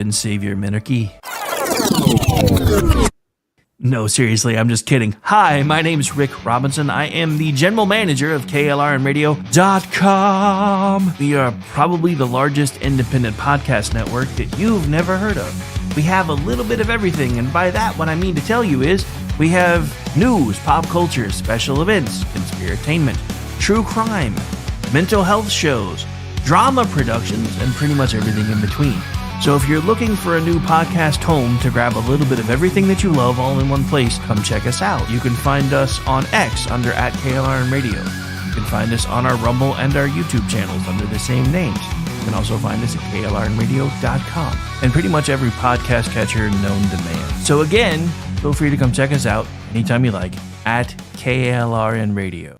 and savior minarchy. No, seriously, I'm just kidding. Hi, my name's Rick Robinson. I am the general manager of KLRNradio.com. We are probably the largest independent podcast network that you've never heard of. We have a little bit of everything, and by that, what I mean to tell you is we have news, pop culture, special events, conspiratainment, true crime, mental health shows, drama productions, and pretty much everything in between. So if you're looking for a new podcast home to grab a little bit of everything that you love all in one place, come check us out. You can find us on X under @KLRNradio. You can find us on our Rumble and our YouTube channels under the same names. You can also find us at KLRNradio.com and pretty much every podcast catcher known to man. So again, feel free to come check us out anytime you like at KLRNradio.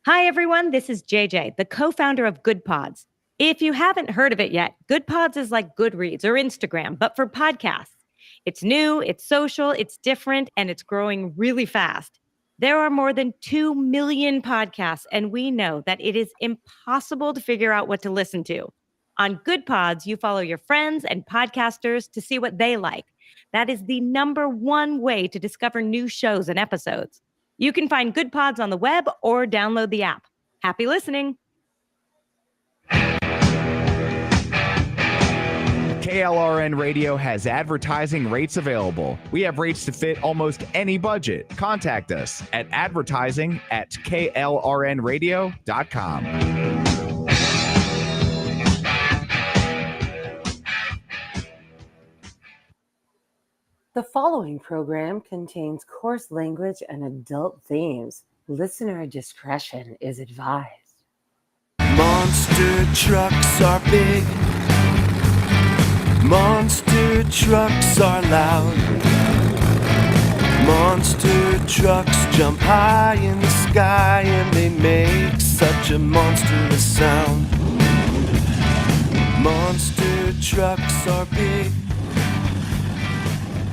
Hi, everyone. This is JJ, the co-founder of Good Pods. If you haven't heard of it yet, Good Pods is like Goodreads or Instagram, but for podcasts. It's new, it's social, it's different, and it's growing really fast. There are more than 2 million podcasts, and we know that it is impossible to figure out what to listen to. On Good Pods, you follow your friends and podcasters to see what they like. That is the #1 way to discover new shows and episodes. You can find Good Pods on the web or download the app. Happy listening. KLRN Radio has advertising rates available. We have rates to fit almost any budget. Contact us at advertising@klrnradio.com. The following program contains coarse language and adult themes. Listener discretion is advised. Monster trucks are big. Monster trucks are loud. Monster trucks jump high in the sky and they make such a monstrous sound. Monster trucks are big.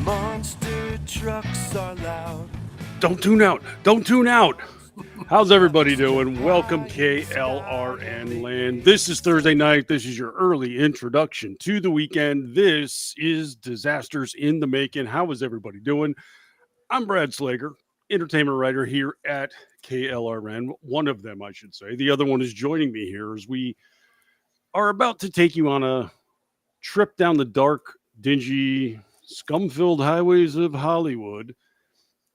Monster trucks are loud. Don't tune out. Don't tune out. How's everybody doing? Welcome, KLRN Land. This is Thursday night. This is your early introduction to the weekend. This is Disasters in the Making. How is everybody doing? I'm Brad Slager, entertainment writer here at KLRN. One of them, I should say. The other one is joining me here as we are about to take you on a trip down the dark, dingy, scum-filled highways of Hollywood.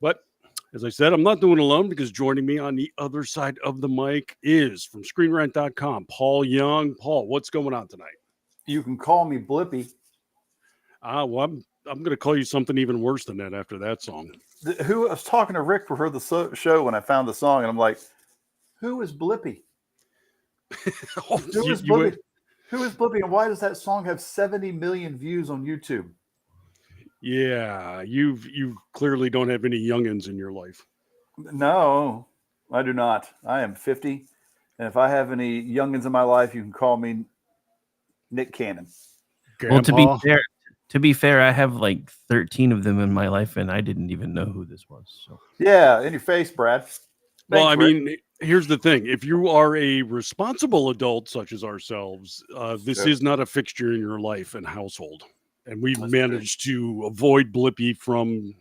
But as I said, I'm not doing it alone because joining me on the other side of the mic is from ScreenRant.com, Paul Young. Paul, what's going on tonight? You can call me Blippy. Well, I'm going to call you something even worse than that after that song. I was talking to Rick before the show when I found the song, and I'm like, who is Blippy? Who is Blippy? Who is Blippy, and why does that song have 70 million views on YouTube? Yeah, you clearly don't have any youngins in your life. No, I do not. I am 50, and if I have any youngins in my life, you can call me Nick Cannon. Well, to be fair, I have like 13 of them in my life, and I didn't even know who this was. So yeah, in your face, Brad. Well, I mean, here's the thing. If you are a responsible adult such as ourselves, this is not a fixture in your life and household. And we've managed to avoid Blippy from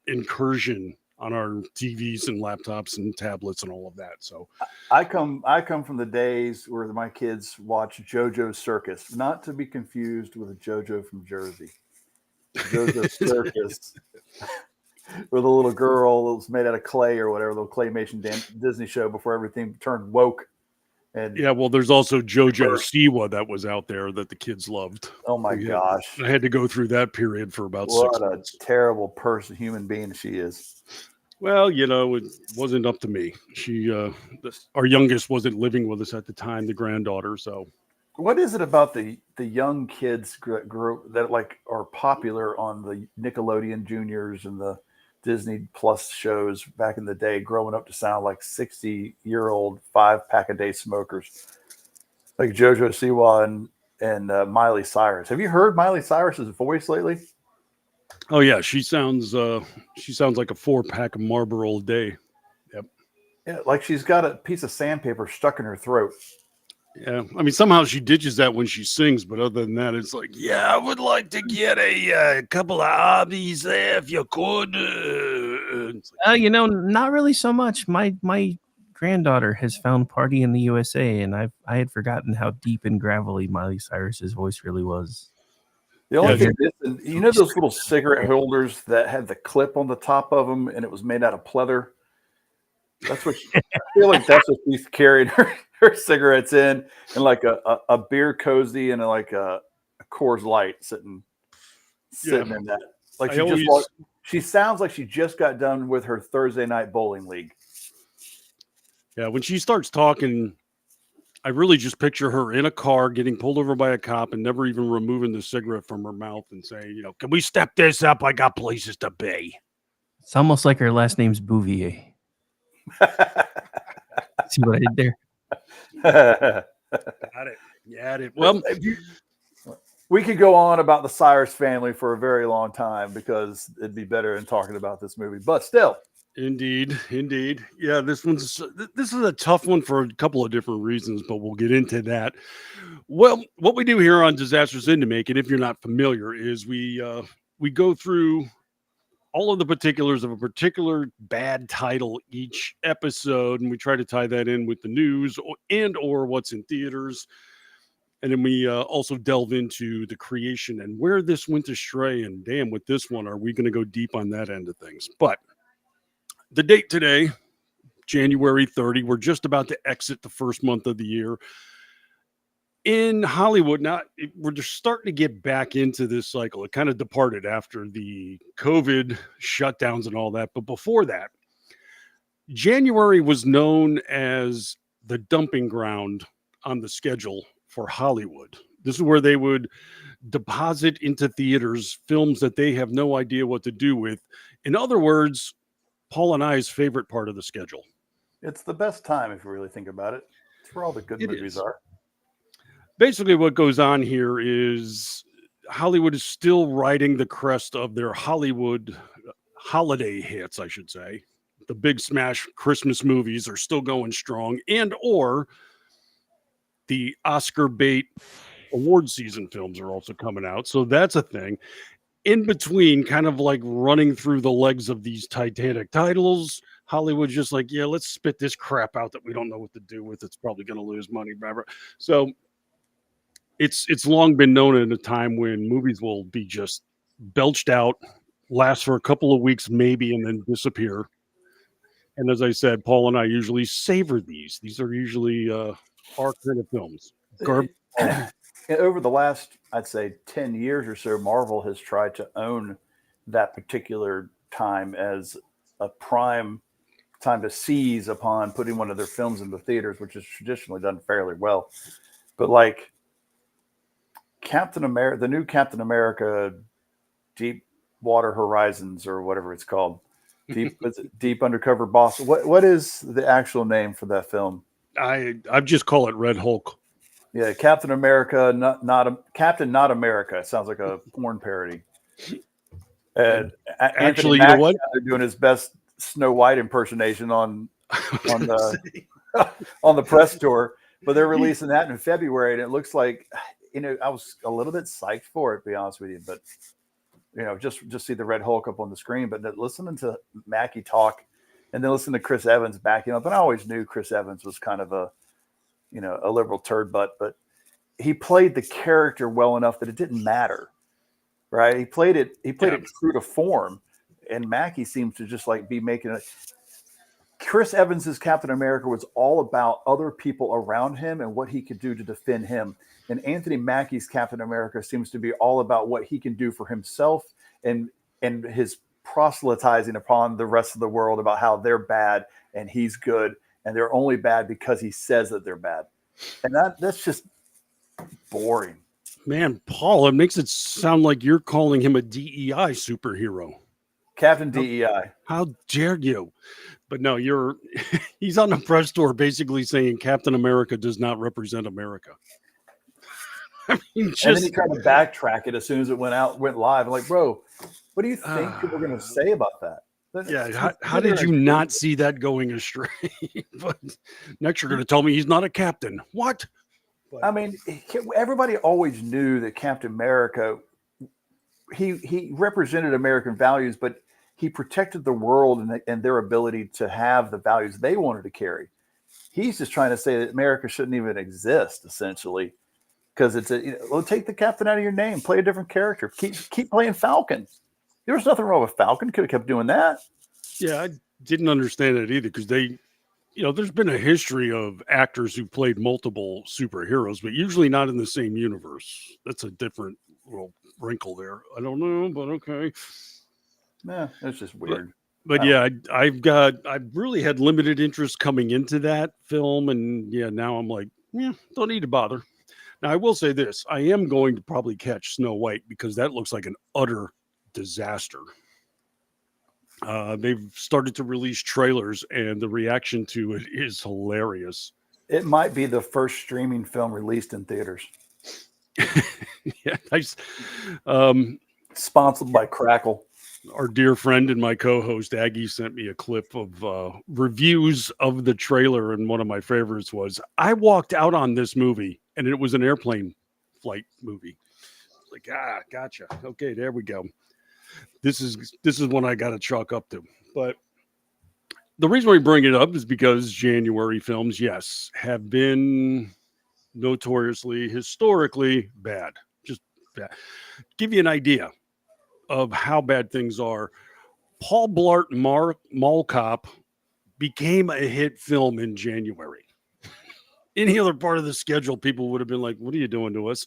incursion on our TVs and laptops and tablets and all of that. So I come from the days where my kids watch JoJo's Circus, not to be confused with a JoJo from Jersey. JoJo's Circus, with a little girl that was made out of clay or whatever, little claymation Disney show before everything turned woke. And yeah, well, there's also JoJo Siwa that was out there that the kids loved. Oh my gosh! I had to go through that period for about 6 months. What a terrible human being she is. Well, it wasn't up to me. Our youngest wasn't living with us at the time, the granddaughter. So, what is it about the young kids that like are popular on the Nickelodeon Juniors and the Disney Plus shows back in the day, growing up to sound like 60-year-old 5-pack-a-day smokers like JoJo Siwa and Miley Cyrus? Have you heard Miley Cyrus's voice lately? Oh yeah, she sounds like a 4-pack of Marlboro a day. Yep. Yeah, like she's got a piece of sandpaper stuck in her throat. Yeah, I mean somehow she ditches that when she sings, but other than that, it's like, yeah, I would like to get a couple of hobbies there if you could. It's like, Not really so much. My granddaughter has found Party in the USA, and I had forgotten how deep and gravelly Miley Cyrus's voice really was. The only Yeah, thing is, you know those little cigarette holders that had the clip on the top of them, and it was made out of pleather. That's what I feel like. That's what she's carried her cigarettes in, and like a beer cozy and like a Coors Light sitting in that. Like she sounds like she just got done with her Thursday night bowling league. yeah, when she starts talking, I really just picture her in a car getting pulled over by a cop and never even removing the cigarette from her mouth and saying, can we step this up? I got places to be. It's almost like her last name's Bouvier. See what I did there? Got it. Got it. Well, we could go on about the Cyrus family for a very long time because it'd be better in talking about this movie. But still. Indeed. Yeah, this is a tough one for a couple of different reasons, but we'll get into that. Well, what we do here on Disastrous Indie-Making, if you're not familiar, is we go through all of the particulars of a particular bad title each episode, and we try to tie that in with the news or what's in theaters. And then we also delve into the creation and where this went astray. And damn, with this one, are we going to go deep on that end of things? But the date today, January 30, we're just about to exit the first month of the year. In Hollywood, we're just starting to get back into this cycle. It kind of departed after the COVID shutdowns and all that. But before that, January was known as the dumping ground on the schedule for Hollywood. This is where they would deposit into theaters films that they have no idea what to do with. In other words, Paul and I's favorite part of the schedule. It's the best time if you really think about it. It's where all the good movies are. Basically, what goes on here is Hollywood is still riding the crest of their Hollywood holiday hits, I should say. The big smash Christmas movies are still going strong, or the Oscar bait award season films are also coming out. So that's a thing. In between, kind of like running through the legs of these Titanic titles, Hollywood's just like, yeah, let's spit this crap out that we don't know what to do with. It's probably going to lose money. So it's long been known at a time when movies will be just belched out, last for a couple of weeks maybe, and then disappear. And as I said, Paul and I usually savor these. These are usually our kind of films. Over the last, I'd say, 10 years or so, Marvel has tried to own that particular time as a prime time to seize upon putting one of their films in the theaters, which is traditionally done fairly well. But like Captain America, the new Captain America, Deep Water Horizons or whatever it's called, Deep Undercover Boss. What is the actual name for that film? I just call it Red Hulk. Yeah, Captain America, Captain Not America. It sounds like a porn parody. Actually, you know what? They're doing his best Snow White impersonation on the press tour, but they're releasing that in February, and it looks like, I was a little bit psyched for it, to be honest with you, but just see the Red Hulk up on the screen, but listening to Mackie talk, and then listen to Chris Evans backing up, and I always knew Chris Evans was kind of a liberal turd butt, but he played the character well enough that it didn't matter, right? He played it true to form, and Mackie seems to just like be making it. Chris Evans's Captain America was all about other people around him and what he could do to defend him. And Anthony Mackie's Captain America seems to be all about what he can do for himself and his proselytizing upon the rest of the world about how they're bad and he's good. And they're only bad because he says that they're bad. And that's just boring. Man, Paul, it makes it sound like you're calling him a DEI superhero. Captain DEI. How dare you? But no, he's on the press tour basically saying Captain America does not represent America. I mean, and then he tried to backtrack it as soon as it went live. I'm like, bro, What do you think people are going to say about that? Yeah, how did you not see that going astray? But next you're going to tell me he's not a captain. What? I mean, everybody always knew that Captain America, he represented American values, but he protected the world and their ability to have the values they wanted to carry. He's just trying to say that America shouldn't even exist, essentially, because it's well, take the captain out of your name, play a different character, keep playing Falcon. There was nothing wrong with Falcon. Could have kept doing that. Yeah, I didn't understand it either because there's been a history of actors who played multiple superheroes, but usually not in the same universe. That's a different little wrinkle there. I don't know, but okay. Yeah, it's just weird. But yeah, I really had limited interest coming into that film, and yeah, now I'm like, yeah, don't need to bother. Now I will say this: I am going to probably catch Snow White because that looks like an utter disaster. They've started to release trailers, and the reaction to it is hilarious. It might be the first streaming film released in theaters. Yeah, nice. Sponsored by Crackle. Our dear friend and my co-host Aggie sent me a clip of reviews of the trailer, and one of my favorites was, I walked out on this movie, and it was an airplane flight movie. Like, gotcha. Okay, there we go. This is one I got to chalk up to. But the reason we bring it up is because January films, yes, have been notoriously, historically bad. Just bad. Give you an idea of how bad things are. Paul Blart Mall Cop became a hit film in January. Any other part of the schedule, people would have been like, what are you doing to us?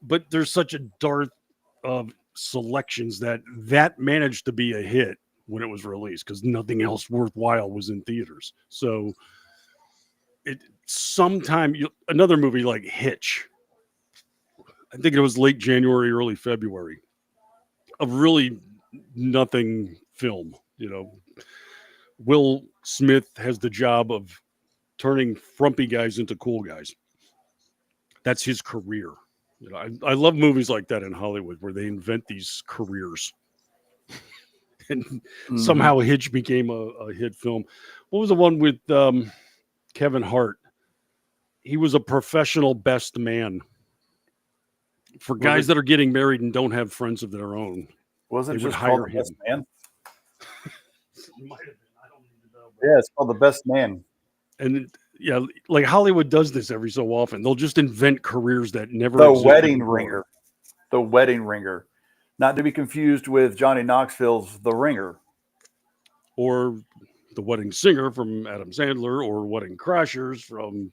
But there's such a dearth of selections that managed to be a hit when it was released because nothing else worthwhile was in theaters. So another movie like Hitch, I think it was late January, early February, a really nothing film. Will Smith has the job of turning frumpy guys into cool guys. That's his career. I love movies like that in Hollywood where they invent these careers. And somehow Hitch became a hit film. What was the one with Kevin Hart? He was a professional best man for guys that are getting married and don't have friends of their own. Wasn't they it would just hire called The him. Best Man? It might have been. I don't even know. Yeah, it's called The Best Man. And yeah, like Hollywood does this every so often. They'll just invent careers that never The existed Wedding before. Ringer. The Wedding Ringer. Not to be confused with Johnny Knoxville's The Ringer. Or The Wedding Singer from Adam Sandler, or Wedding Crashers from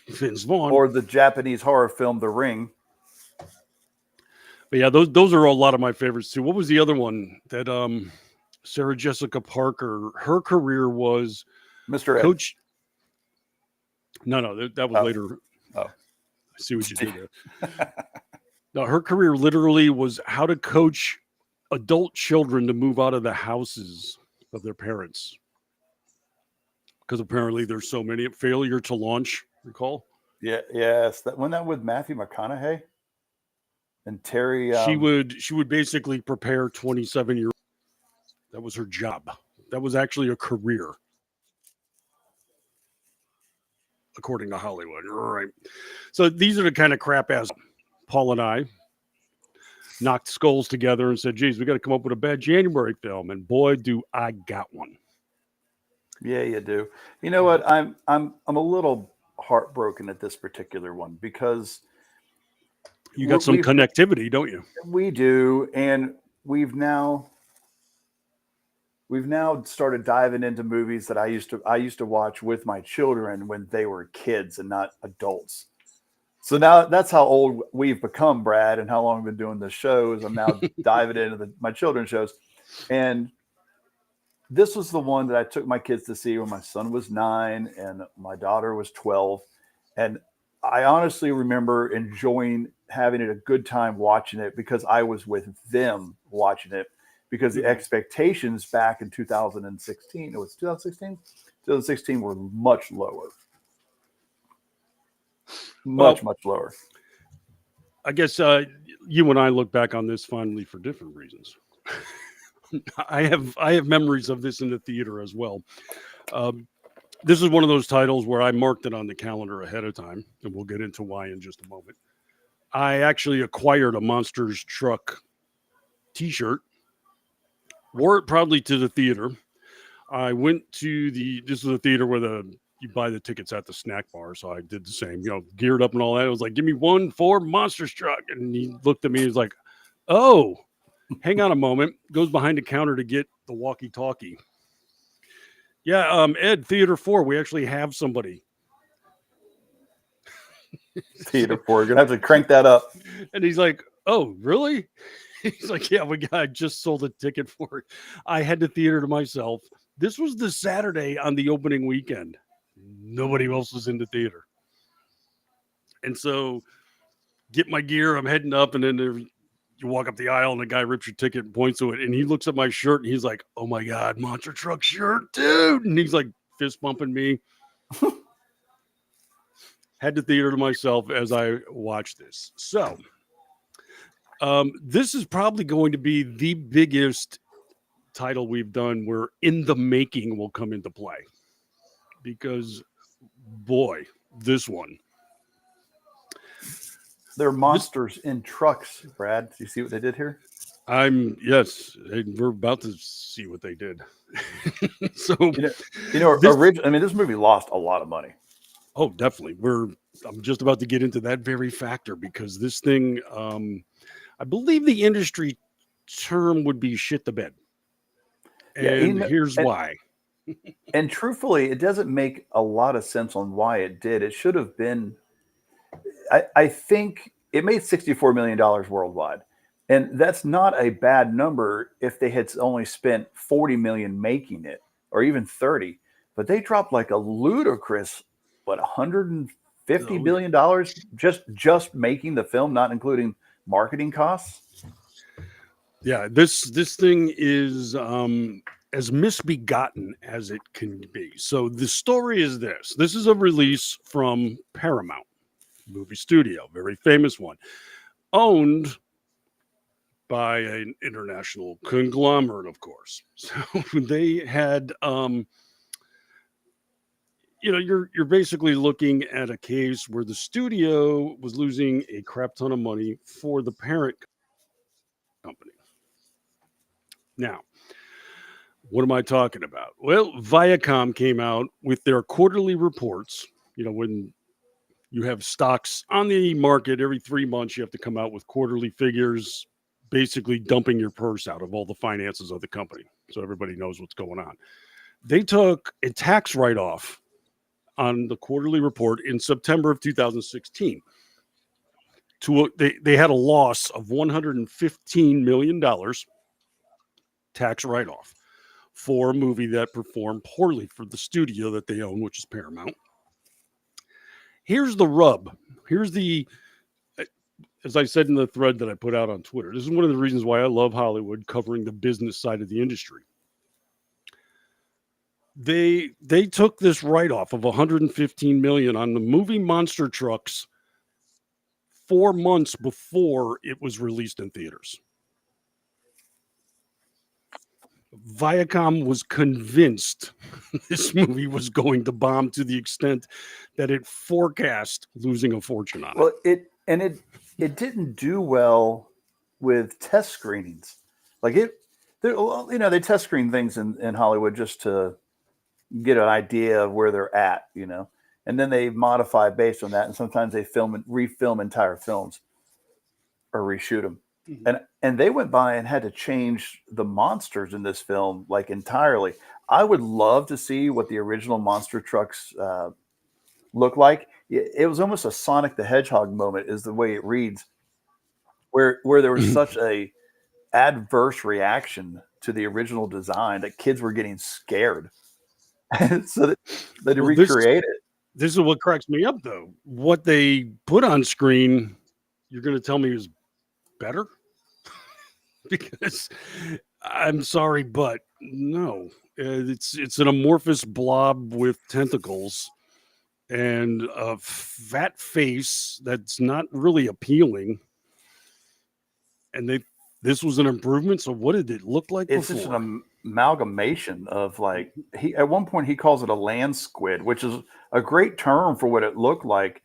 Vince Vaughn. Or the Japanese horror film The Ring. But yeah, those are a lot of my favorites too. What was the other one that Sarah Jessica Parker, her career was Mr. Ed. Coach? No, that was later. Oh. I see what you did there. No, her career literally was how to coach adult children to move out of the houses of their parents. Because apparently there's so many. Failure to Launch, recall? Yeah, yes. Wasn't that with Matthew McConaughey? And Terry. She would basically prepare 27-year-olds. That was her job. That was actually a career. According to Hollywood. Right. So these are the kind of crap ass Paul and I knocked skulls together and said, geez, we got to come up with a bad January film. And boy, do I got one. Yeah, you do. You know what? I'm a little heartbroken at this particular one because you got some connectivity, don't you? We do, and we've now started diving into movies that I used to watch with my children when they were kids and not adults. So now that's how old we've become, Brad, and how long we've been doing the shows. I'm now diving into my children's shows. And this was the one that I took my kids to see when my son was 9 and my daughter was 12. And I honestly remember having a good time watching it because I was with them watching it. Because the expectations back in 2016, it was 2016? 2016 were much lower. Much lower. I guess you and I look back on this fondly for different reasons. I have memories of this in the theater as well. This is one of those titles where I marked it on the calendar ahead of time, and we'll get into why in just a moment. I actually acquired a Monsters Truck T-shirt, wore it proudly to the theater. I went to this is a theater where you buy the tickets at the snack bar, so I did the same. Geared up and all that. I was like, "Give me one for Monsters Truck," and he looked at me. He's like, "Oh, hang on a moment." Goes behind the counter to get the walkie-talkie. Yeah, Ed, Theater 4, we actually have somebody. Theater 4, you're gonna have to crank that up. And he's like, "Oh, really?" He's like, "Yeah, I just sold a ticket for it. I had the theater to myself." This was the Saturday on the opening weekend. Nobody else was in the theater. And so get my gear, I'm heading up, and then you walk up the aisle and the guy rips your ticket and points to it. And he looks at my shirt and he's like, "Oh my God, Monster Truck shirt, dude." And he's like fist bumping me. Had the theater to myself as I watched this. So this is probably going to be the biggest title we've done where In the Making will come into play. Because, boy, this one. They're monsters in trucks, Brad. Do you see what they did here? Yes, we're about to see what they did. So, originally, this movie lost a lot of money. Oh, definitely. I'm just about to get into that very factor because this thing, I believe the industry term would be shit the bed. And here's why. And truthfully, it doesn't make a lot of sense on why it did. It should have been, I think it made $64 million worldwide. And that's not a bad number if they had only spent 40 million making it, or even 30. But they dropped like a ludicrous, $150 billion just making the film, not including marketing costs. Yeah, this thing is as misbegotten as it can be. So the story is this. This is a release from Paramount Movie Studio, very famous one, owned by an international conglomerate, of course. So they had you're basically looking at a case where the studio was losing a crap ton of money for the parent company. Now, what am I talking about? Well, Viacom came out with their quarterly reports. When you have stocks on the market every 3 months, you have to come out with quarterly figures, basically dumping your purse out of all the finances of the company. So everybody knows what's going on. They took a tax write-off on the quarterly report in September of 2016. They had a loss of $115 million tax write-off for a movie that performed poorly for the studio that they own, which is Paramount. Here's the rub. As I said in the thread that I put out on Twitter, this is one of the reasons why I love Hollywood, covering the business side of the industry. They took this write-off of $115 million on the movie Monster Trucks 4 months before it was released in theaters. Viacom was convinced this movie was going to bomb to the extent that it forecast losing a fortune on it. Well, it didn't do well with test screenings. They test screen things in Hollywood just to get an idea of where they're at, and then they modify based on that. And sometimes they refilm entire films or reshoot them. Mm-hmm. And they went by and had to change the monsters in this film entirely. I would love to see what the original Monster Trucks look like. It was almost a Sonic the Hedgehog moment, is the way it reads, where there was such a adverse reaction to the original design that kids were getting scared. So that they recreate it. This is what cracks me up, though. What they put on screen, you're going to tell me is better? Because I'm sorry, but no. It's an amorphous blob with tentacles and a fat face that's not really appealing. And they this was an improvement. So what did it look like It's before? just an amalgamation of like he at one point he calls it a land squid, which is a great term for what it looked like,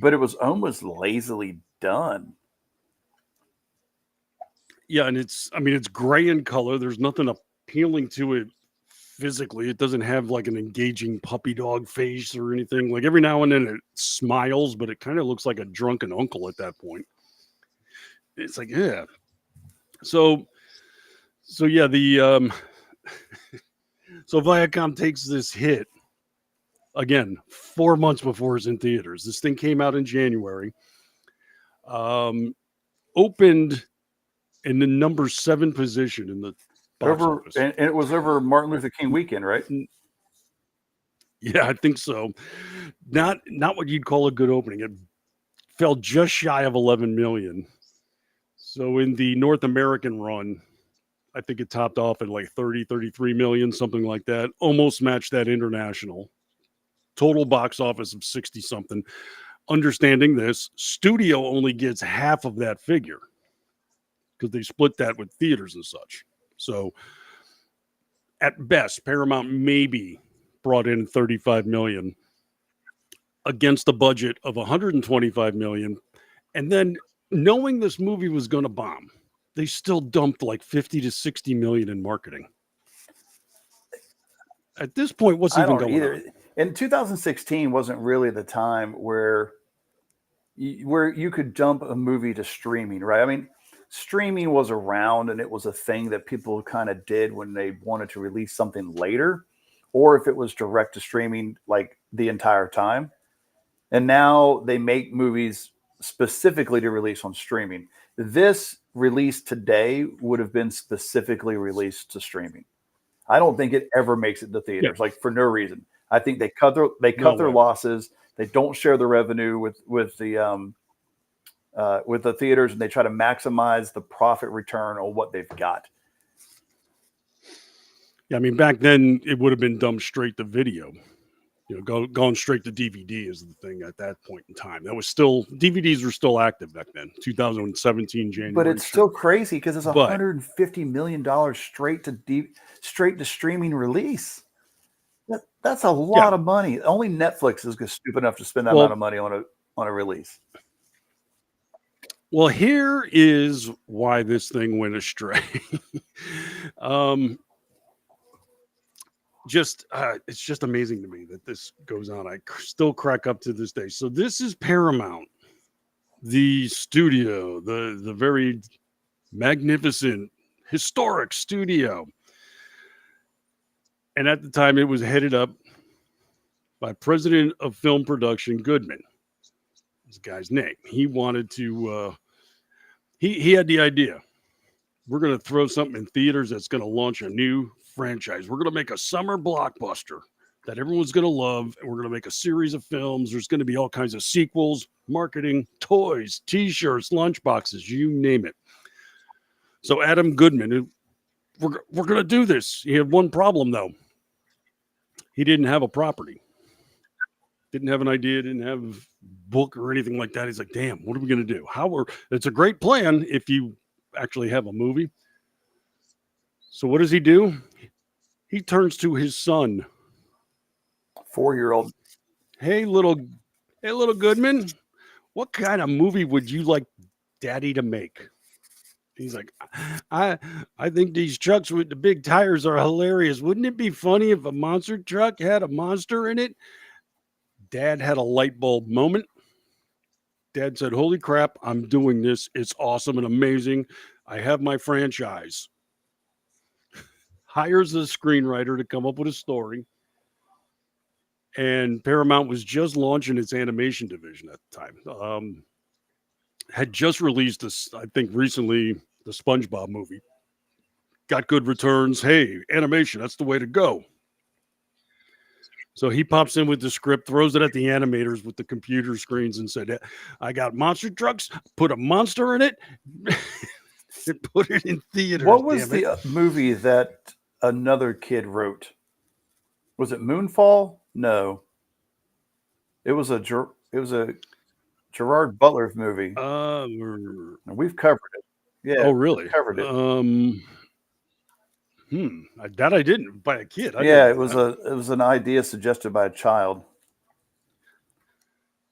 but it was almost lazily done. Yeah, and it's gray in color. There's nothing appealing to it physically. It doesn't have like an engaging puppy dog face or anything. Like every now and then it smiles, but it kind of looks like a drunken uncle at that point. It's like, yeah. So yeah, the so Viacom takes this hit again 4 months before it's in theaters. This thing came out in January. Opened in the number 7 position in the box office. And it was over Martin Luther King weekend, right? Yeah, I think so. Not what you'd call a good opening. It fell just shy of 11 million. So in the North American run, I think it topped off at like 30, 33 million, something like that. Almost matched that international. Total box office of 60 something. Understanding this, studio only gets half of that figure because they split that with theaters and such. So at best, Paramount maybe brought in 35 million against a budget of 125 million. And then knowing this movie was going to bomb, they still dumped like 50 to 60 million in marketing. At this point, what's even going on? In 2016 wasn't really the time where you could dump a movie to streaming, right? I mean, streaming was around and it was a thing that people kind of did when they wanted to release something later, or if it was direct to streaming like the entire time. And now they make movies specifically to release on streaming. This release today would have been specifically released to streaming. I don't think it ever makes it to theaters, like for no reason. I think they cut their losses. They don't share the revenue with the theaters, and they try to maximize the profit return on what they've got. Yeah, I mean, back then it would have been dumped straight to video. You know, going straight to DVD is the thing at that point in time. That was still, DVDs were still active back then, 2017 January. But it's still crazy because it's $150 million straight to streaming release. That's a lot of money. Only Netflix is stupid enough to spend that amount of money on a release. Well, here is why this thing went astray. It's just amazing to me that this goes on. I still crack up to this day. So this is Paramount, the studio, the very magnificent, historic studio. And at the time, it was headed up by President of Film Production Goodman. This guy's name. He wanted to. He had the idea. We're going to throw something in theaters that's going to launch a new franchise. We're going to make a summer blockbuster that everyone's going to love. And we're going to make a series of films. There's going to be all kinds of sequels, marketing, toys, T-shirts, lunchboxes, you name it. So Adam Goodman, we're going to do this. He had one problem, though. He didn't have a property. Didn't have an idea, didn't have a book or anything like that. He's like, damn, what are we going to do? It's a great plan if you actually have a movie. So what does he do? He turns to his son. 4-year-old. Hey, little Goodman, what kind of movie would you like Daddy to make? He's like, I think these trucks with the big tires are hilarious. Wouldn't it be funny if a monster truck had a monster in it? Dad had a light bulb moment. Dad said, holy crap, I'm doing this. It's awesome and amazing. I have my franchise. Hires a screenwriter to come up with a story. And Paramount was just launching its animation division at the time. Had just released this, I think recently, the SpongeBob movie. Got good returns. Hey, animation, that's the way to go. So he pops in with the script, throws it at the animators with the computer screens and said, I got monster trucks, put a monster in it, and put it in theaters. What was the movie that another kid wrote? Was it Moonfall? No. It was a Gerard Butler movie. We've We've covered it. Yeah. Oh, really? Covered it. That I didn't. By a kid. Yeah, it was an idea suggested by a child.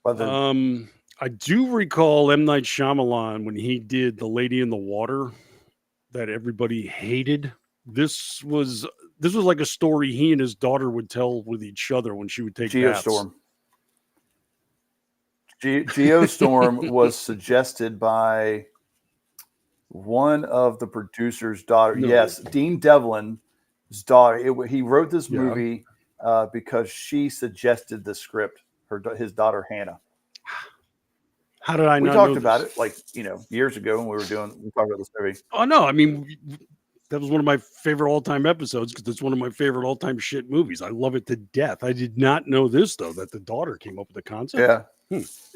I do recall M. Night Shyamalan when he did The Lady in the Water that everybody hated. This was like a story he and his daughter would tell with each other when she would take baths. Geostorm. Geostorm was suggested by one of the producer's daughter. No. Yes, Dean Devlin's daughter. He wrote this Yeah. movie because she suggested the script. His daughter Hannah. How did I We not talked know about this? it like years ago when we talked about this movie. Oh no, I mean that was one of my favorite all-time episodes because it's one of my favorite all-time shit movies. I love it to death. I did not know this though, that the daughter came up with the concept. Yeah.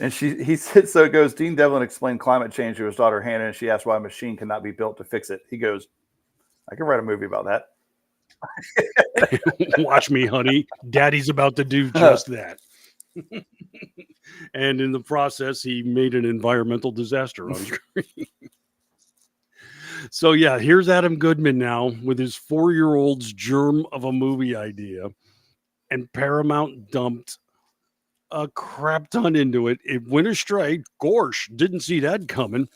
And he said, so it goes, Dean Devlin explained climate change to his daughter Hannah, and she asked why a machine cannot be built to fix it. He goes, I can write a movie about that. Watch me, honey. Daddy's about to do just that. And in the process, he made an environmental disaster on screen. So yeah, here's Adam Goodman now with his 4-year-old's germ of a movie idea, and Paramount dumped a crap ton into it. It went astray. Gorsh didn't see that coming.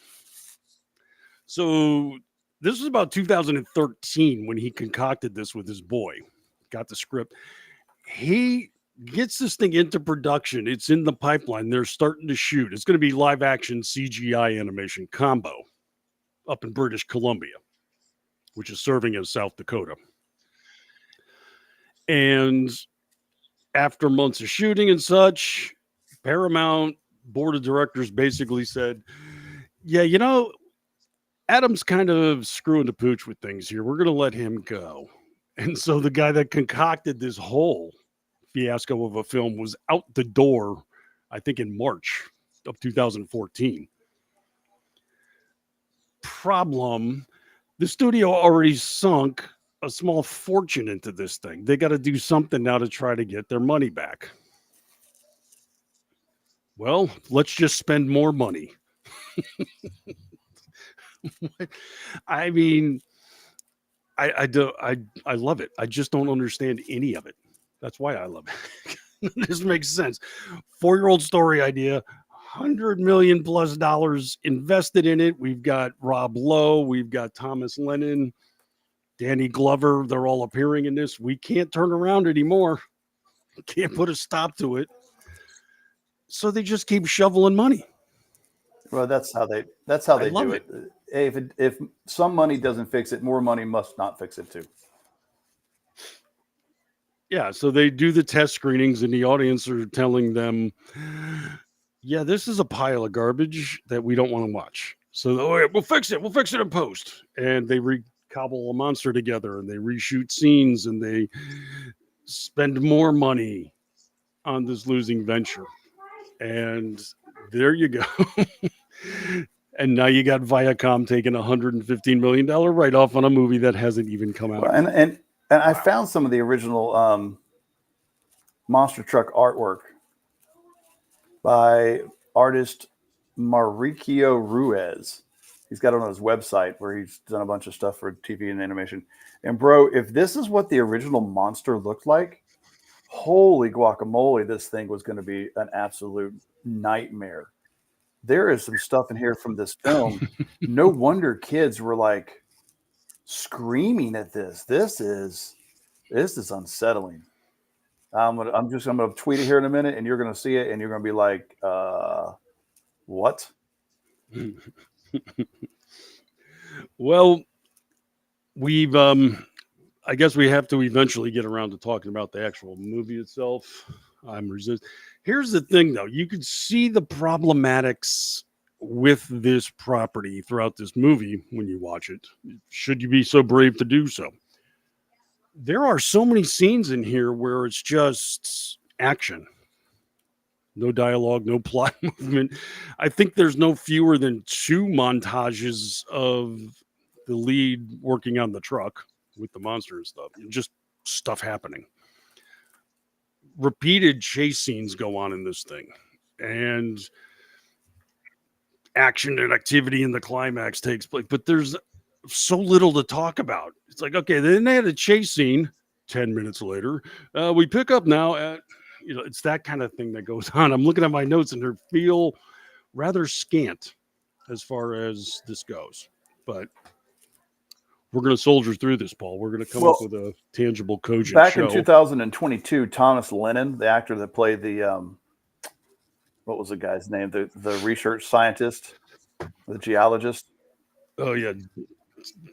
So this was about 2013 when he concocted this with his boy. Got the script. He gets this thing into production. It's in the pipeline. They're starting to shoot. It's going to be live action CGI animation combo up in British Columbia, which is serving as South Dakota. And after months of shooting and such, Paramount board of directors basically said, yeah, Adam's kind of screwing the pooch with things here. We're going to let him go. And so the guy that concocted this whole fiasco of a film was out the door, I think in March of 2014. Problem, the studio already sunk a small fortune into this thing. They got to do something now to try to get their money back. Well, let's just spend more money. I mean, I love it. I just don't understand any of it. That's why I love it. This makes sense. 4-year-old story idea, $100 million plus invested in it. We've got Rob Lowe, we've got Thomas Lennon, Danny Glover. They're all appearing in this. We can't turn around anymore. Can't put a stop to it. So they just keep shoveling money. Well, that's how they do it. If some money doesn't fix it, more money must not fix it too. Yeah, so they do the test screenings and the audience are telling them, yeah, this is a pile of garbage that we don't want to watch. So we'll fix it. We'll fix it in post. And they cobble a monster together and they reshoot scenes and they spend more money on this losing venture. And there you go. And now you got Viacom taking $115 million write-off on a movie that hasn't even come out. Well, and I found some of the original monster truck artwork by artist Mauricio Ruiz. He's got it on his website where he's done a bunch of stuff for TV and animation. And bro, if this is what the original monster looked like, holy guacamole, this thing was going to be an absolute nightmare. There is some stuff in here from this film. No wonder kids were like screaming at this. This is unsettling. I'm gonna tweet it here in a minute, and you're gonna see it, and you're gonna be like, what? Well, we've I guess we have to eventually get around to talking about the actual movie itself. Here's the thing, though. You could see the problematics with this property throughout this movie when you watch it. Should you be so brave to do so? There are so many scenes in here where it's just action. No dialogue, no plot movement. I think there's no fewer than 2 montages of the lead working on the truck with the monster and stuff. Just stuff happening. Repeated chase scenes go on in this thing. And action and activity in the climax takes place, but there's so little to talk about. It's like, okay, then they had a chase scene 10 minutes later. We pick up now at, it's that kind of thing that goes on. I'm looking at my notes and they feel rather scant as far as this goes, but we're going to soldier through this, Paul. We're going to come up with a tangible, cogent back show. in 2022, Thomas Lennon, the actor that played the what was the guy's name? The research scientist, the geologist. Oh yeah, I'm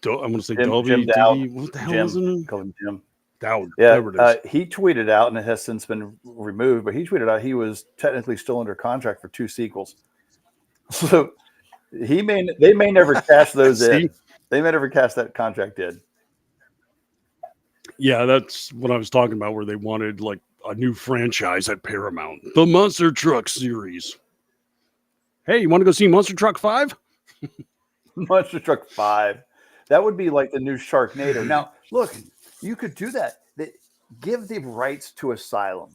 going to say Jim Dowd. What the hell is it? Call him Jim Dowd. Yeah, Whatever it is. he tweeted out, and it has since been removed. But he tweeted out he was technically still under contract for 2 sequels. So they may never cash those in. They may never cash that contract in. Yeah, that's what I was talking about, where they wanted like a new franchise at Paramount, the Monster Truck series. Hey, you want to go see Monster Truck 5? Monster Truck 5. That would be like the new Sharknado. Now, look, you could do that. Give the rights to Asylum.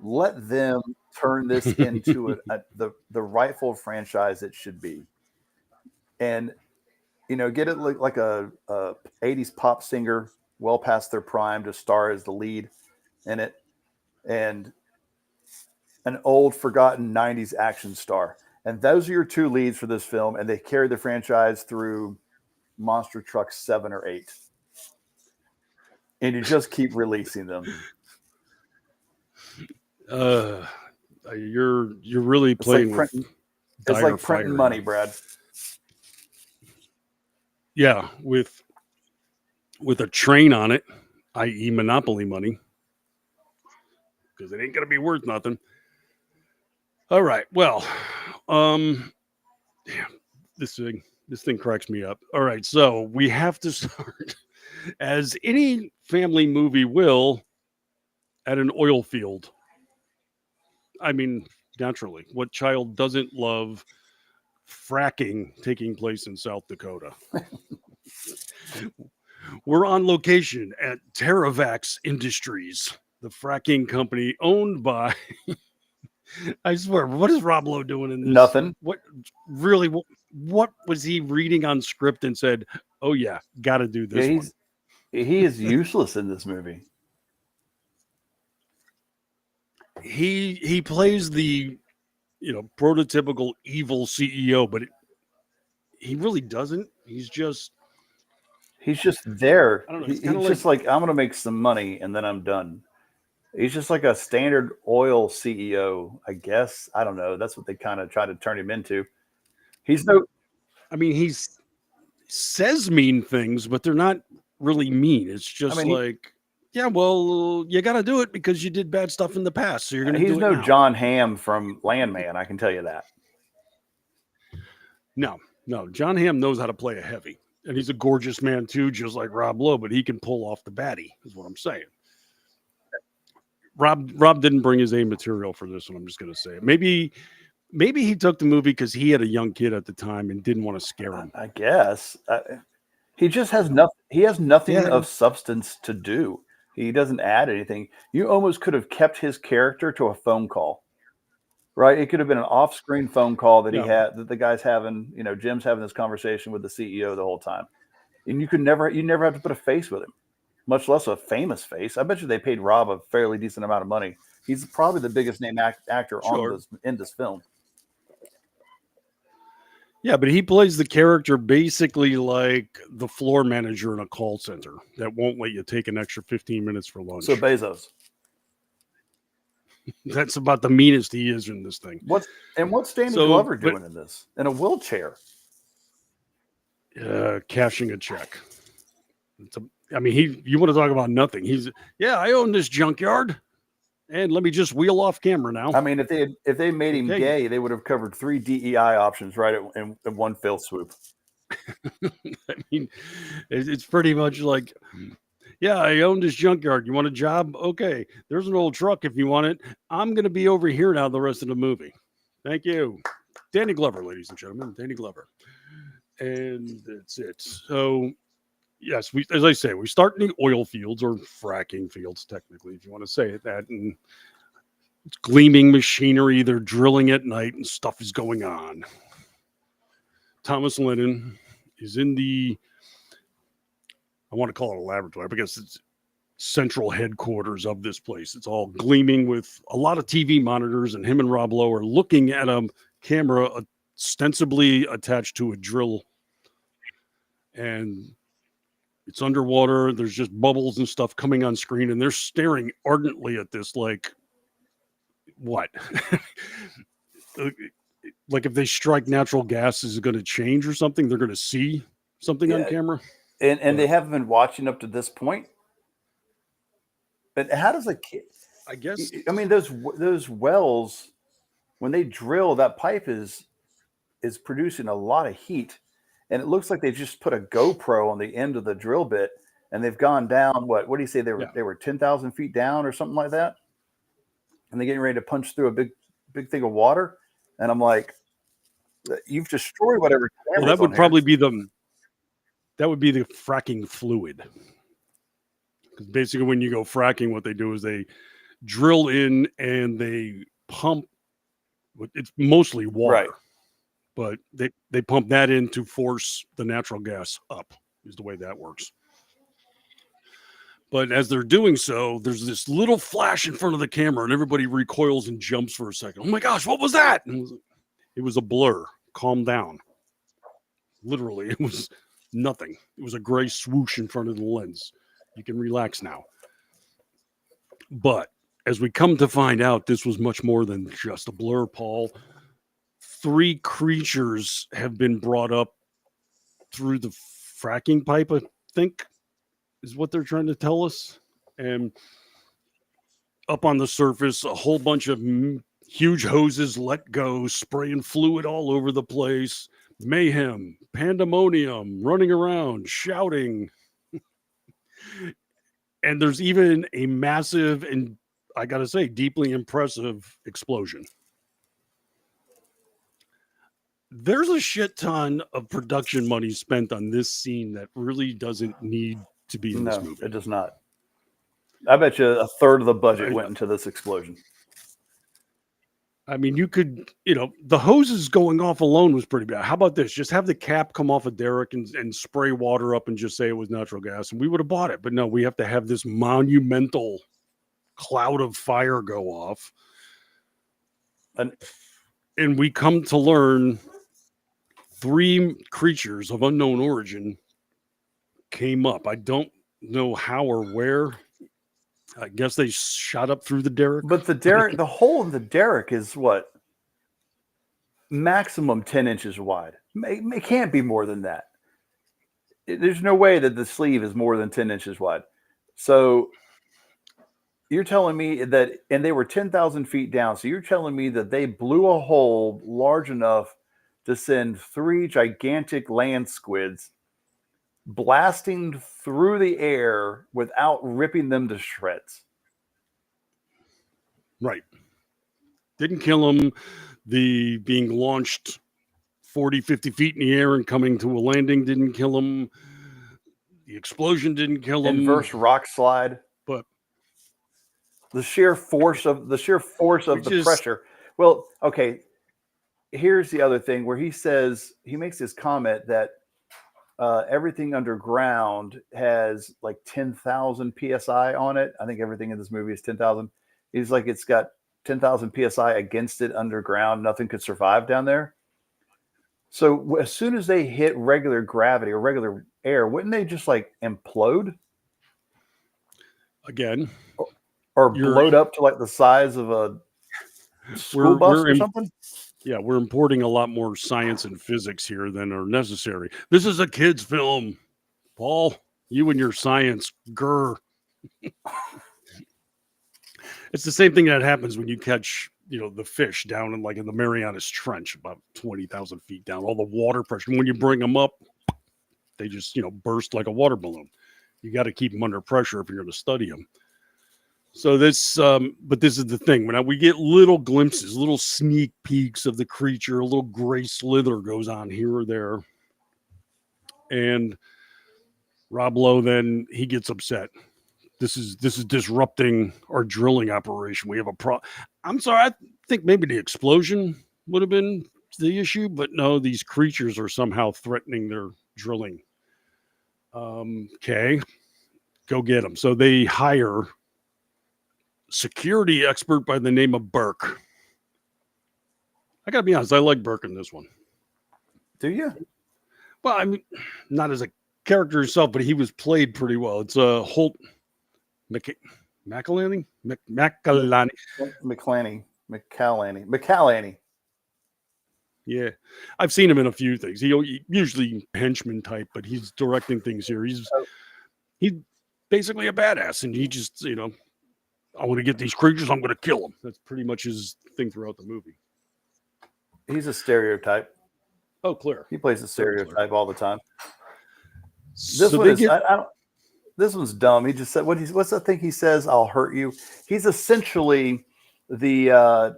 Let them turn this into the rightful franchise it should be. And, get it like a 80s pop singer well past their prime to star as the lead in it. And an old, forgotten 90s action star. And those are your 2 leads for this film. And they carry the franchise through Monster Truck 7 or 8. And you just keep releasing them. You're really playing it's like printing money, Brad. Yeah, with a train on it, i.e. Monopoly money, because it ain't gonna be worth nothing. All right, well, this thing cracks me up. All right, so we have to start, as any family movie will, at an oil field. I mean, naturally, what child doesn't love fracking taking place in South Dakota? We're on location at Terravax Industries, the fracking company owned by I swear, what is Rob Lowe doing in this? Nothing. What was he reading on script and said, oh yeah, gotta do this one? He is useless in this movie. He plays the prototypical evil CEO, but he really doesn't. He's just there. I don't know, He's just like, I'm going to make some money and then I'm done. He's just like a standard oil CEO, I guess. I don't know. That's what they kind of try to turn him into. He says mean things, but they're not really mean. It's just yeah, well, you got to do it because you did bad stuff in the past. So you're going to do it. He's no John Hamm from Landman, I can tell you that. No, John Hamm knows how to play a heavy. And he's a gorgeous man too, just like Rob Lowe, but he can pull off the baddie, is what I'm saying. Rob didn't bring his A material for this one. I'm just going to say it. Maybe he took the movie because he had a young kid at the time and didn't want to scare him. I guess he just has nothing. He has nothing of substance to do. He doesn't add anything. You almost could have kept his character to a phone call, right? It could have been an off-screen phone call that he had, that the guy's having. Jim's having this conversation with the CEO the whole time, and you never have to put a face with him, much less a famous face. I bet you they paid Rob a fairly decent amount of money. He's probably the biggest name actor in this film. Yeah, but he plays the character basically like the floor manager in a call center that won't let you take an extra 15 minutes for lunch. So Bezos. That's about the meanest he is in this thing. What's Danny Glover doing in this? In a wheelchair. Cashing a check. You want to talk about nothing. I own this junkyard. And let me just wheel off camera now. I mean, if they made him gay, they would have covered 3 DEI options right in one fell swoop. It's pretty much like, yeah, I own this junkyard. You want a job? Okay, there's an old truck if you want it. I'm going to be over here now the rest of the movie. Thank you. Danny Glover, ladies and gentlemen. Danny Glover. And that's it. So, yes, as I say, we start in the oil fields or fracking fields, technically, if you want to say it that. And it's gleaming machinery. They're drilling at night and stuff is going on. Thomas Lennon is in I want to call it a laboratory because it's central headquarters of this place. It's all gleaming with a lot of TV monitors, and him and Rob Lowe are looking at a camera ostensibly attached to a drill. And it's underwater. There's just bubbles and stuff coming on screen, and they're staring ardently at this like, what? Like if they strike natural gas, is it going to change or something? They're going to see something on camera? And they haven't been watching up to this point. But how does a kid? I guess. I mean, those wells, when they drill, that pipe is producing a lot of heat, and it looks like they just put a GoPro on the end of the drill bit, and they've gone down. What do you say they were 10,000 feet down or something like that, and they're getting ready to punch through a big thing of water, and I'm like, you've destroyed whatever. Well, that would probably be the fracking fluid. Because basically when you go fracking, what they do is they drill in and they pump. It's mostly water, right? But they pump that in to force the natural gas up, is the way that works. But as they're doing so, there's this little flash in front of the camera, and everybody recoils and jumps for a second. Oh my gosh, what was that? And it was a blur. Calm down. Literally, it was nothing. It was a gray swoosh in front of the lens. You can relax now. But as we come to find out, this was much more than just a blur, Paul. 3 creatures have been brought up through the fracking pipe, I think, is what they're trying to tell us. And up on the surface, a whole bunch of huge hoses let go, spraying fluid all over the place. Mayhem, pandemonium, running around, shouting. And there's even a massive and, I gotta say, deeply impressive explosion. There's a shit ton of production money spent on this scene that really doesn't need to be in this movie. It does not. I bet you a third of the budget went into this explosion. I mean, you could, the hoses going off alone was pretty bad. How about this? Just have the cap come off of Derek and spray water up and just say it was natural gas, and we would have bought it. But no, we have to have this monumental cloud of fire go off. And we come to learn 3 creatures of unknown origin came up. I don't know how or where. I guess they shot up through the derrick. But the hole in the derrick is what? Maximum 10 inches wide. It can't be more than that. There's no way that the sleeve is more than 10 inches wide. So you're telling me that, and they were 10,000 feet down. So you're telling me that they blew a hole large enough to send 3 gigantic land squids blasting through the air without ripping them to shreds. Right. Didn't kill them. The being launched 40, 50 feet in the air and coming to a landing didn't kill them. The explosion didn't kill them. Inverse rock slide. But the sheer force of the pressure. Well, okay. Here's the other thing where he makes this comment that everything underground has like 10,000 PSI on it. I think everything in this movie is 10,000. He's like, it's got 10,000 PSI against it underground. Nothing could survive down there. So as soon as they hit regular gravity or regular air, wouldn't they just like implode? Again. Or bloat up to like the size of a school bus or something? Yeah, we're importing a lot more science and physics here than are necessary. This is a kid's film. Paul, you and your science, grr. It's the same thing that happens when you catch, the fish down in the Marianas Trench, about 20,000 feet down, all the water pressure. When you bring them up, they just, burst like a water balloon. You got to keep them under pressure if you're going to study them. So but this is the thing. When we get little glimpses, little sneak peeks of the creature, a little gray slither goes on here or there. And Rob Lowe, then he gets upset. This is disrupting our drilling operation. We have a I'm sorry. I think maybe the explosion would have been the issue, but no, these creatures are somehow threatening their drilling. Okay, go get them. So they hire security expert by the name of Burke. I gotta be honest, I like Burke in this one. Do you? Well, I mean, not as a character himself, but he was played pretty well. It's Holt McElhaney. McCallany. Yeah, I've seen him in a few things. He usually henchman type, but he's directing things here. He's basically a badass, and he just I want to get these creatures. I'm going to kill them. That's pretty much his thing throughout the movie. He's Oh, stereotype. clear. He plays a stereotype all the time. This This one's dumb. He just said, what's the thing he says? I'll hurt you. He's essentially the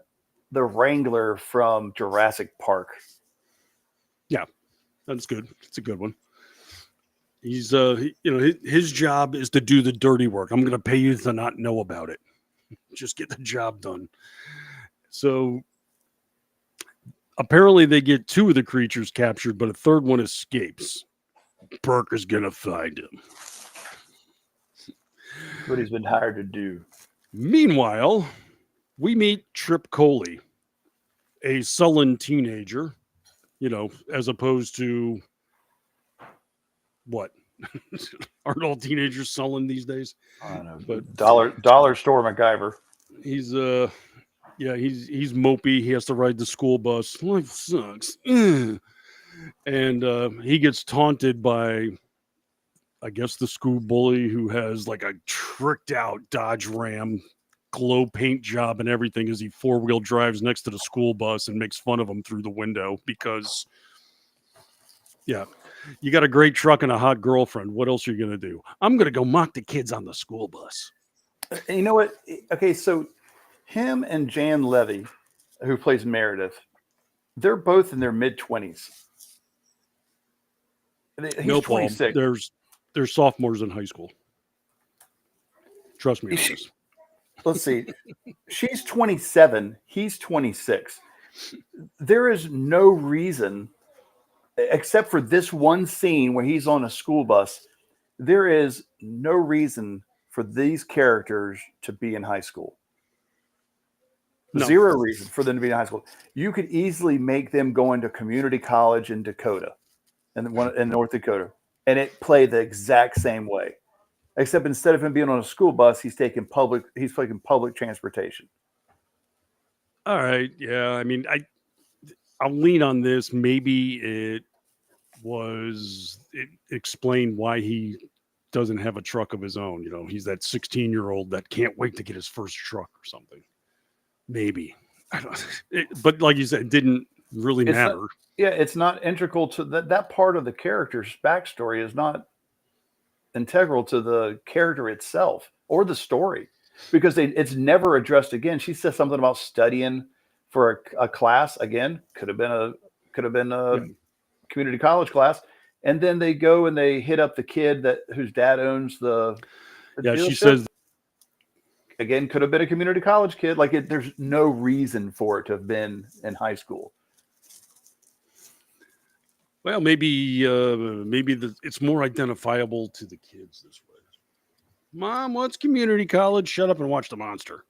Wrangler from Jurassic Park. Yeah, that's good. It's a good one. He's his job is to do the dirty work. I'm going to pay you to not know about it. Just get the job done. So apparently they get 2 of the creatures captured, but a third one escapes. Burke is going to find him. What he's been hired to do. Meanwhile, we meet Trip Coley, a sullen teenager, as opposed to what? Aren't all teenagers sullen these days? I don't know. But dollar store MacGyver. he's he's mopey. He has to ride the school bus. Life sucks. And he gets taunted by, I guess, the school bully who has like a tricked out Dodge Ram glow paint job and everything as he 4-wheel drives next to the school bus and makes fun of him through the window because, you got a great truck and a hot girlfriend. What else are you going to do? I'm going to go mock the kids on the school bus. And you know what? Okay, so him and Jan Levy, who plays Meredith, they're both in their mid-20s. He's 26. They're sophomores in high school. Trust me on this. Let's see. She's 27. He's 26. There is no reason, except for this one scene where he's on a school bus, there is no reason for these characters to be in high school. No. Zero reason for them to be in high school. You could easily make them go into community college in Dakota, in North Dakota, and it played the exact same way. Except instead of him being on a school bus, he's taking public transportation. All right. Yeah. I mean, I'll lean on this. Maybe it explained why he doesn't have a truck of his own. He's that 16-year-old that can't wait to get his first truck or something. Maybe. I don't. But like you said, it didn't really matter. It's not integral to that part of the character's backstory is not integral to the character itself or the story because it's never addressed again. She says something about studying for a class again. Could have been a community college class, and then they go and they hit up the kid whose dad owns the dealership. She says again, could have been a community college kid. There's no reason for it to have been in high school. Well, maybe it's more identifiable to the kids this way. Mom, what's community college? Shut up and watch The Monster.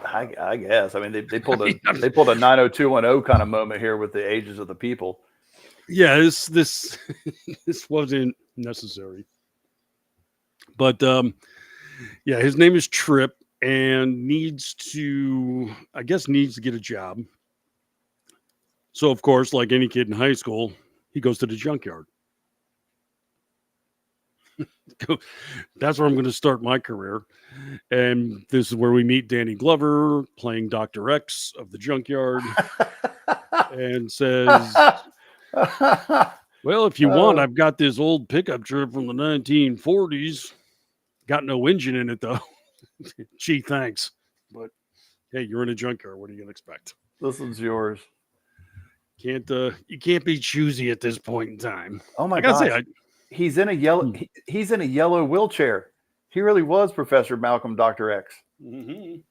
I guess. I mean, they pulled a 90210 kind of moment here with the ages of the people. Yeah, this wasn't necessary. But his name is Trip and needs to get a job. So, of course, like any kid in high school, he goes to the junkyard. That's where I'm going to start my career. And this is where we meet Danny Glover playing Dr. X of the junkyard and says, well, if you want, I've got this old pickup truck from the 1940s. Got no engine in it, though. Gee, thanks. But, hey, you're in a junkyard. What are you going to expect? This one's yours. You can't be choosy at this point in time. Oh my God! He's in a yellow. He's in a yellow wheelchair. He really was Professor Malcolm, Dr. X. Mm-hmm.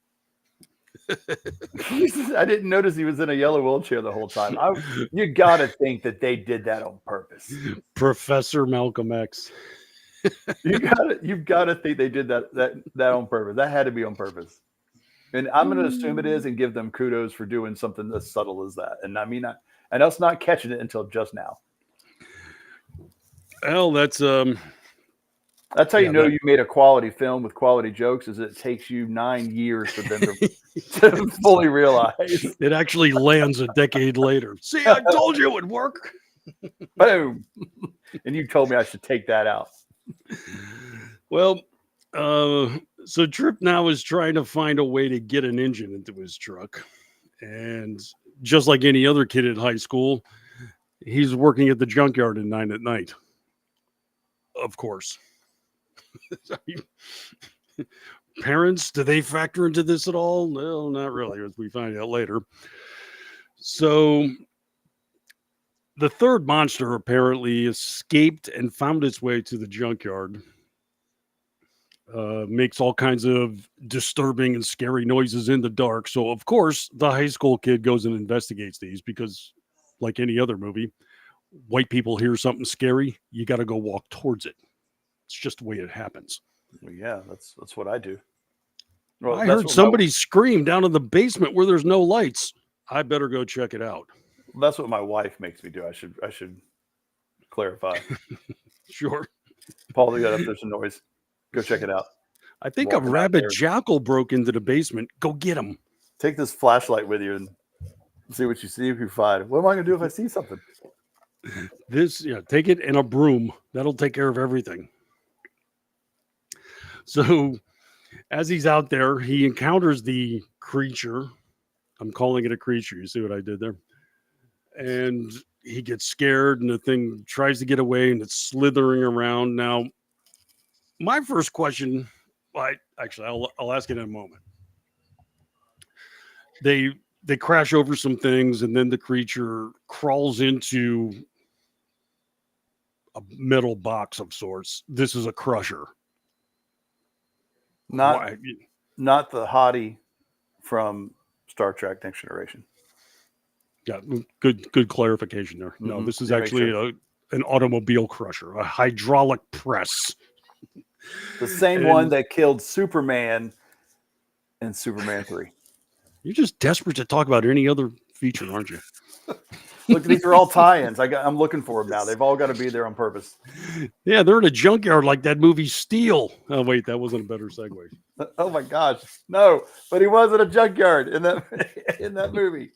I didn't notice he was in a yellow wheelchair the whole time. You got to think that they did that on purpose. Professor Malcolm X. You've got to think they did that on purpose. That had to be on purpose. And I'm going to assume it is and give them kudos for doing something as subtle as that. And I mean, and us not catching it until just now. Well, that's how you know you made a quality film with quality jokes, is it takes you 9 years for them to fully realize. It actually lands a decade later. See, I told you it would work. Boom. And you told me I should take that out. Well, so Trip now is trying to find a way to get an engine into his truck. And just like any other kid at high school, he's working at the junkyard at 9 at night. Of course. Parents, do they factor into this at all? No, not really, as we find out later. So the third monster apparently escaped and found its way to the junkyard. Makes all kinds of disturbing and scary noises in the dark. So, of course, the high school kid goes and investigates these because, like any other movie, white people hear something scary, you got to go walk towards it. It's just the way it happens. Well, yeah, that's what I do. Well, I heard somebody scream down in the basement where there's no lights. I better go check it out. That's what my wife makes me do. I should clarify. Sure. Paul, there's a noise. Go check it out. I think a rabid jackal broke into the basement. Go get him. Take this flashlight with you and see what you see if you find. What am I going to do if I see something? Take it and a broom. That'll take care of everything. So as he's out there, he encounters the creature. I'm calling it a creature. You see what I did there? And he gets scared and the thing tries to get away and it's slithering around. Now, my first question, I'll ask it in a moment. They crash over some things and then the creature crawls into a metal box of sorts. This is a crusher. Not the hottie from Star Trek Next Generation. Yeah, good clarification there. No, this is actually an automobile crusher, a hydraulic press. The same one that killed Superman in Superman 3. You're just desperate to talk about any other feature, aren't you? Look, these are all tie-ins. I'm looking for them now. They've all got to be there on purpose. Yeah, they're in a junkyard like that movie Steel. Oh, wait, that wasn't a better segue. Oh, my gosh. No, but he was in a junkyard in that movie.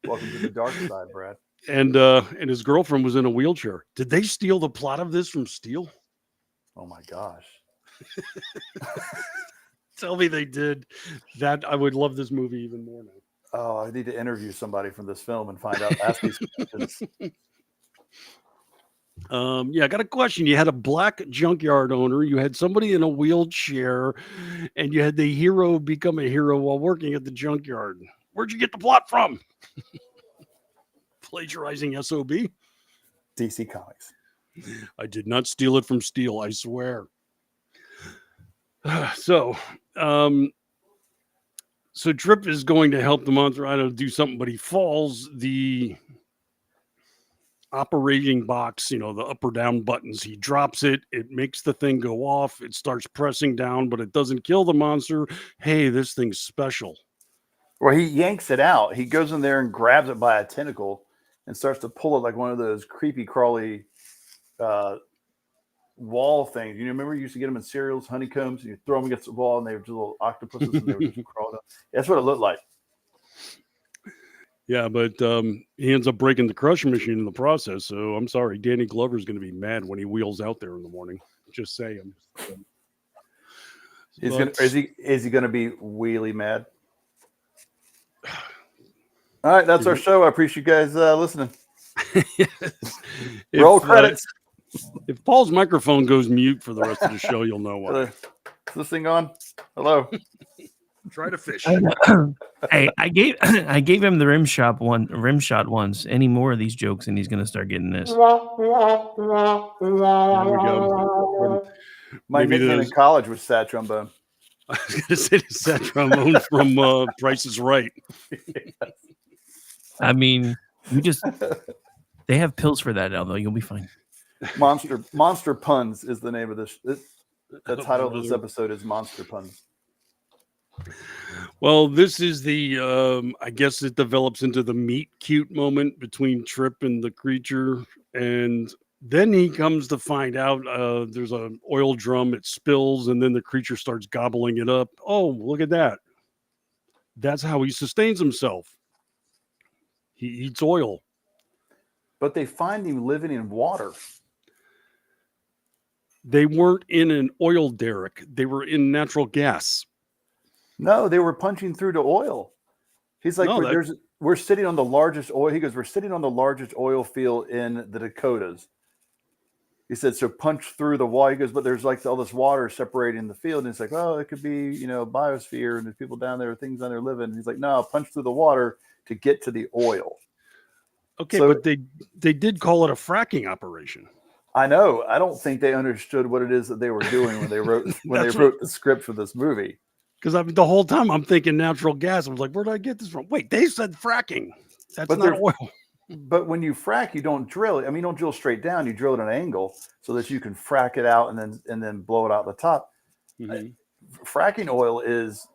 Welcome to the dark side, Brad. And his girlfriend was in a wheelchair. Did they steal the plot of this from Steel? Oh, my gosh. Tell me they did. That I would love this movie even more now. Oh, I need to interview somebody from this film and find out. Ask these questions. I got a question. You had a black junkyard owner, you had somebody in a wheelchair, and you had the hero become a hero while working at the junkyard. Where'd you get the plot from? Plagiarizing SOB? DC Comics. I did not steal it from Steel, I swear. So Trip is going to help the monster out to do something, but he falls. The operating box, the up or down buttons, he drops it. It makes the thing go off. It starts pressing down, but it doesn't kill the monster. Hey, this thing's special. Well, he yanks it out. He goes in there and grabs it by a tentacle and starts to pull it like one of those creepy crawly wall things. You remember you used to get them in cereals, honeycombs, and you throw them against the wall and they were just little octopuses and they were just crawling up. That's what it looked like. Yeah, but he ends up breaking the crusher machine in the process. So I'm sorry, Danny Glover's going to be mad when he wheels out there in the morning. Just saying. Is he going to be wheelie mad? All right, that's our show. I appreciate you guys listening. Roll credits. If Paul's microphone goes mute for the rest of the show, you'll know why. Is this thing on? Hello. Try to fish. Hey, I gave him the rim shot once. Any more of these jokes, and he's going to start getting this. There we go. My nickname in college was sad trombone. I was going to say the sad trombone from Price is Right. I mean, they have pills for that now, though. You'll be fine. Monster Puns is the name of this. The title of this episode is Monster Puns. Well, this is the, I guess it develops into the meet cute moment between Trip and the creature. And then he comes to find out there's an oil drum, it spills, and then the creature starts gobbling it up. Oh, look at that. That's how he sustains himself. He eats oil. But they find him living in water. They weren't in an oil derrick. They were in natural gas. No, they were punching through the oil. He's like, No, we're sitting on the largest oil. He goes, we're sitting on the largest oil field in the Dakotas. He said, so punch through the wall. He goes, but there's like all this water separating the field. And it's like, oh, it could be, biosphere. And there's people down there, things down there living. And he's like, no, punch through the water to get to the oil. Okay, So, but they did call it a fracking operation. I know. I don't think they understood what it is that they were doing when they wrote the script for this movie. Because the whole time I'm thinking natural gas. I was like, where did I get this from? Wait, they said fracking. That's not oil. But when you frack, you don't drill it. I mean, you don't drill straight down. You drill at an angle so that you can frack it out and then blow it out the top. Mm-hmm. Fracking oil is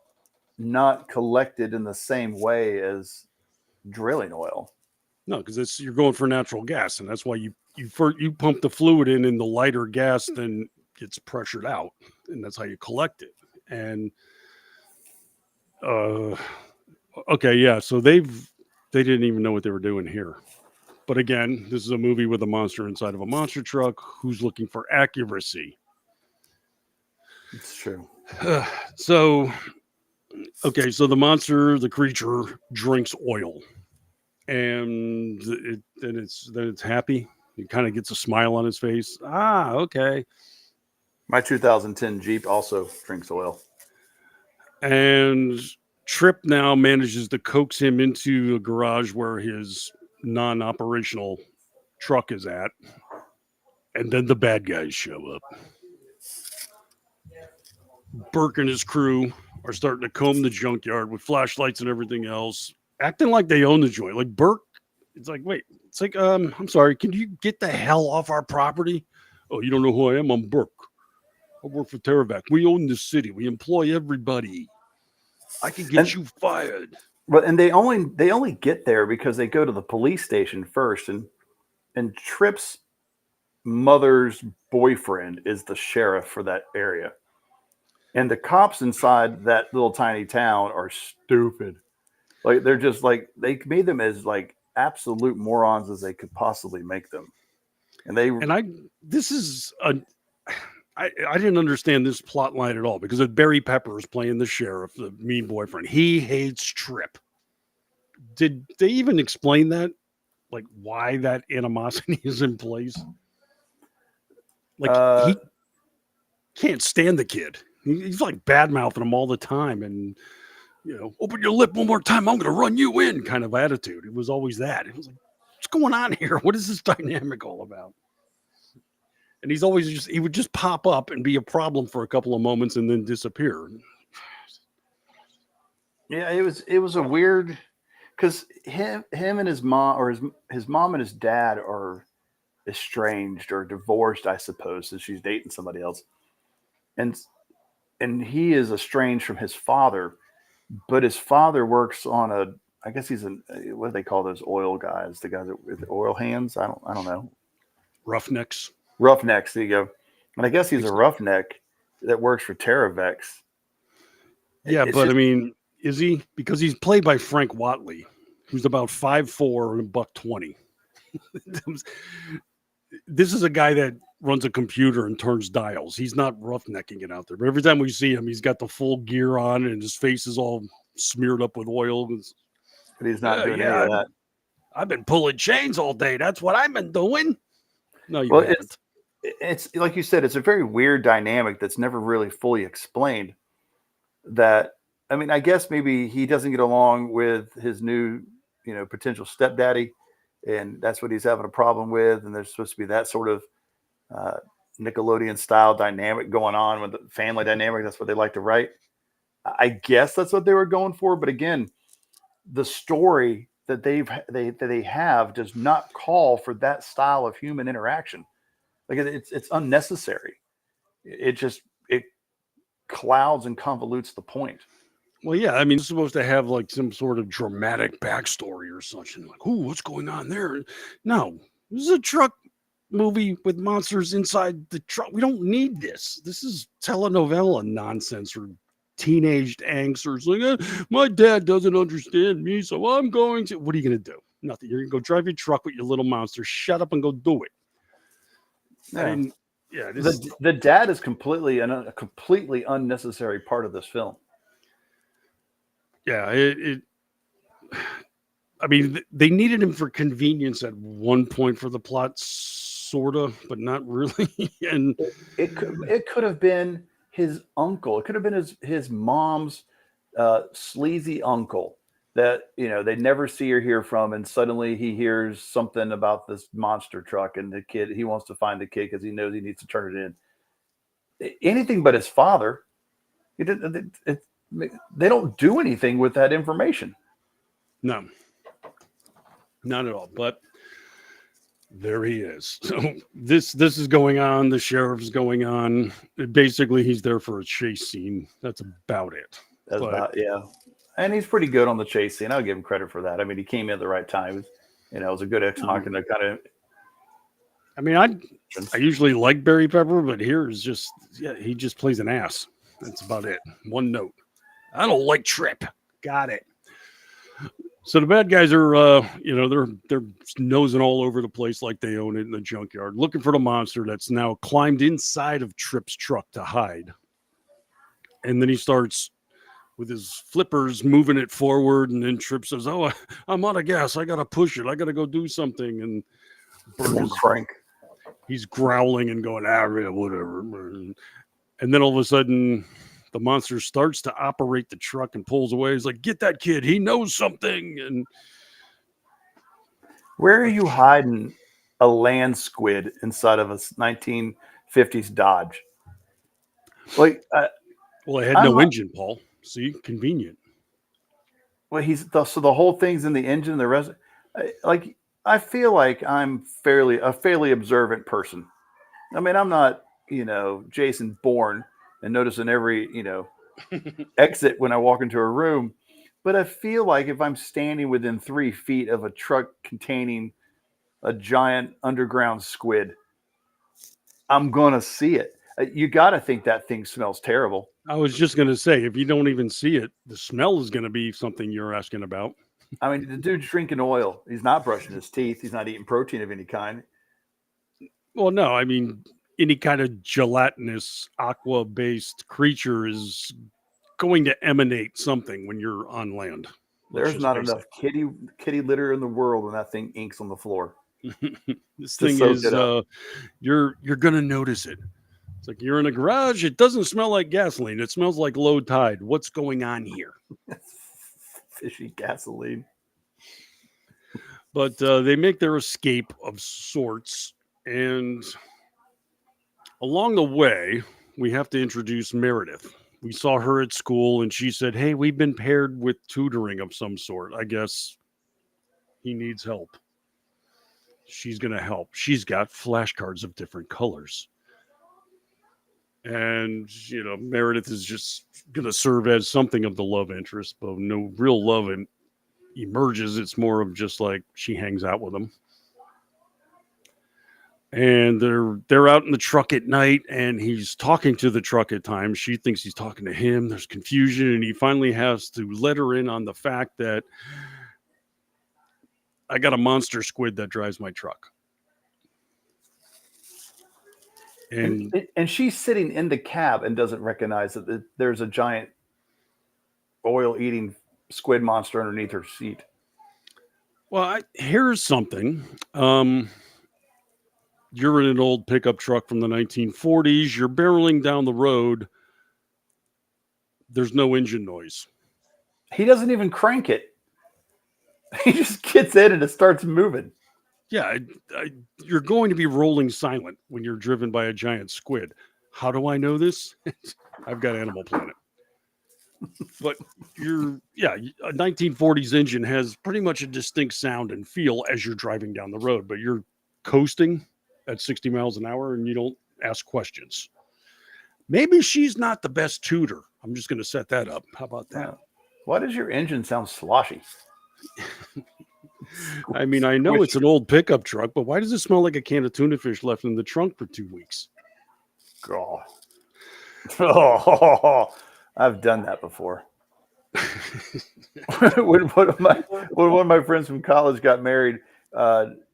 not collected in the same way as drilling oil. No, because you're going for natural gas, and that's why you pump the fluid in, and the lighter gas then gets pressured out, and that's how you collect it. And okay, yeah, so they didn't even know what they were doing here. But again, this is a movie with a monster inside of a monster truck who's looking for accuracy. It's true. So the creature drinks oil, and it's happy. He kind of gets a smile on his face. Ah, okay. My 2010 Jeep also drinks oil. And Trip now manages to coax him into a garage where his non-operational truck is at. And then the bad guys show up. Burke and his crew are starting to comb the junkyard with flashlights and everything else, acting like they own the joint. Like Burke, it's like, wait, it's like, I'm sorry, can you get the hell off our property? Oh, you don't know who I am? I'm Burke. I work for Terravac. We own the city. We employ everybody. I can get you fired. But and they only get there because they go to the police station first, and Tripp's mother's boyfriend is the sheriff for that area. And the cops inside that little tiny town are stupid. Like they're just like they made them as like absolute morons as they could possibly make them. I didn't understand this plot line at all because Barry Pepper is playing the sheriff, the mean boyfriend. He hates Trip. Did they even explain that? Like why that animosity is in place? Like he can't stand the kid. He's like bad mouthing him all the time, and open your lip one more time, I'm going to run you in kind of attitude. It was always that. It was like, what's going on here? What is this dynamic all about? And he would just pop up and be a problem for a couple of moments and then disappear. Yeah, it was a weird because him and his mom or his mom and his dad are estranged or divorced, I suppose, since she's dating somebody else. And he is estranged from his father, but his father works on I guess he's what do they call those oil guys? The guys with the oil hands? I don't know. Roughnecks. Roughnecks, there you go. And I guess he's a roughneck that works for Terravex. Yeah, I mean, is he? Because he's played by Frank Watley, who's about 5'4" and $120. This is a guy that runs a computer and turns dials. He's not roughnecking it out there. But every time we see him, he's got the full gear on and his face is all smeared up with oil. But he's not doing any of that. I've been pulling chains all day. That's what I've been doing. No, you haven't. It's like you said, it's a very weird dynamic that's never really fully explained. I guess maybe he doesn't get along with his new, potential stepdaddy, and that's what he's having a problem with. And there's supposed to be that sort of Nickelodeon style dynamic going on with the family dynamic. That's what they like to write. I guess that's what they were going for. But again, the story that they have does not call for that style of human interaction. Like it's unnecessary. It clouds and convolutes the point. Well, yeah, I mean, it's supposed to have like some sort of dramatic backstory or something. Like, ooh, what's going on there? No, this is a truck movie with monsters inside the truck. We don't need this. This is telenovela nonsense or teenaged angst or like, my dad doesn't understand me, so I'm going to. What are you going to do? Nothing. You're going to go drive your truck with your little monster. Shut up and go do it. Yeah. I mean, yeah, the dad is a completely unnecessary part of this film. Yeah, I mean, they needed him for convenience at one point for the plot, sorta, but not really. And it could have been his uncle. It could have been his mom's sleazy uncle that they never see or hear from, and suddenly he hears something about this monster truck, and the kid, he wants to find the kid because he knows he needs to turn it in. Anything but his father. They don't do anything with that information. No, not at all. But there he is. So this is going on. The sheriff's going on. Basically, he's there for a chase scene. That's about it. Yeah. And he's pretty good on the chase scene. I'll give him credit for that. I mean, he came in at the right time. It was a good ex machina kind of. I mean, I usually like Barry Pepper, but here is just he just plays an ass. That's about it. One note. I don't like Trip. Got it. So the bad guys are, they're nosing all over the place like they own it in the junkyard, looking for the monster that's now climbed inside of Trip's truck to hide. And then he starts with his flippers moving it forward, and then Trip says, "Oh, I'm out of gas. I gotta push it. I gotta go do something." And Bert Frank, he's growling and going, whatever. And then all of a sudden, the monster starts to operate the truck and pulls away. He's like, "Get that kid. He knows something." And where are you hiding a land squid inside of a 1950s Dodge? Like, well, it had no engine, Paul. See, convenient. Well, so the whole thing's in the engine. The rest, I feel like I'm a fairly observant person. I mean, I'm not, Jason Bourne and noticing every, exit when I walk into a room. But I feel like if I'm standing within 3 feet of a truck containing a giant underground squid, I'm going to see it. You got to think that thing smells terrible. I was just going to say, if you don't even see it, the smell is going to be something you're asking about. I mean, the dude's drinking oil. He's not brushing his teeth. He's not eating protein of any kind. Well, no, I mean, any kind of gelatinous aqua-based creature is going to emanate something when you're on land. There's not enough kitty litter in the world when that thing inks on the floor. This thing is you're gonna notice it. It's like you're in a garage. It doesn't smell like gasoline. It smells like low tide. What's going on here? Fishy gasoline. But they make their escape of sorts, and along the way, we have to introduce Meredith. We saw her at school, and she said, "Hey, we've been paired with tutoring of some sort. I guess he needs help." She's going to help. She's got flashcards of different colors. And, Meredith is just going to serve as something of the love interest, but no real love emerges. It's more of just like she hangs out with him. And they're out in the truck at night, and he's talking to the truck at times. She thinks he's talking to him. There's confusion, and he finally has to let her in on the fact that I got a monster squid that drives my truck. And she's sitting in the cab and doesn't recognize that there's a giant oil-eating squid monster underneath her seat. Well, here's something. You're in an old pickup truck from the 1940s. You're barreling down the road. There's no engine noise. He doesn't even crank it. He just gets in and it starts moving. Yeah, you're going to be rolling silent when you're driven by a giant squid. How do I know this? I've got Animal Planet. But a 1940s engine has pretty much a distinct sound and feel as you're driving down the road, but you're coasting at 60 miles an hour and you don't ask questions. Maybe she's not the best tutor. I'm just going to set that up. How about that? Why does your engine sound sloshy? I mean, I know it's an old pickup truck, but why does it smell like a can of tuna fish left in the trunk for 2 weeks? God. Oh, I've done that before. when one of my friends from college got married,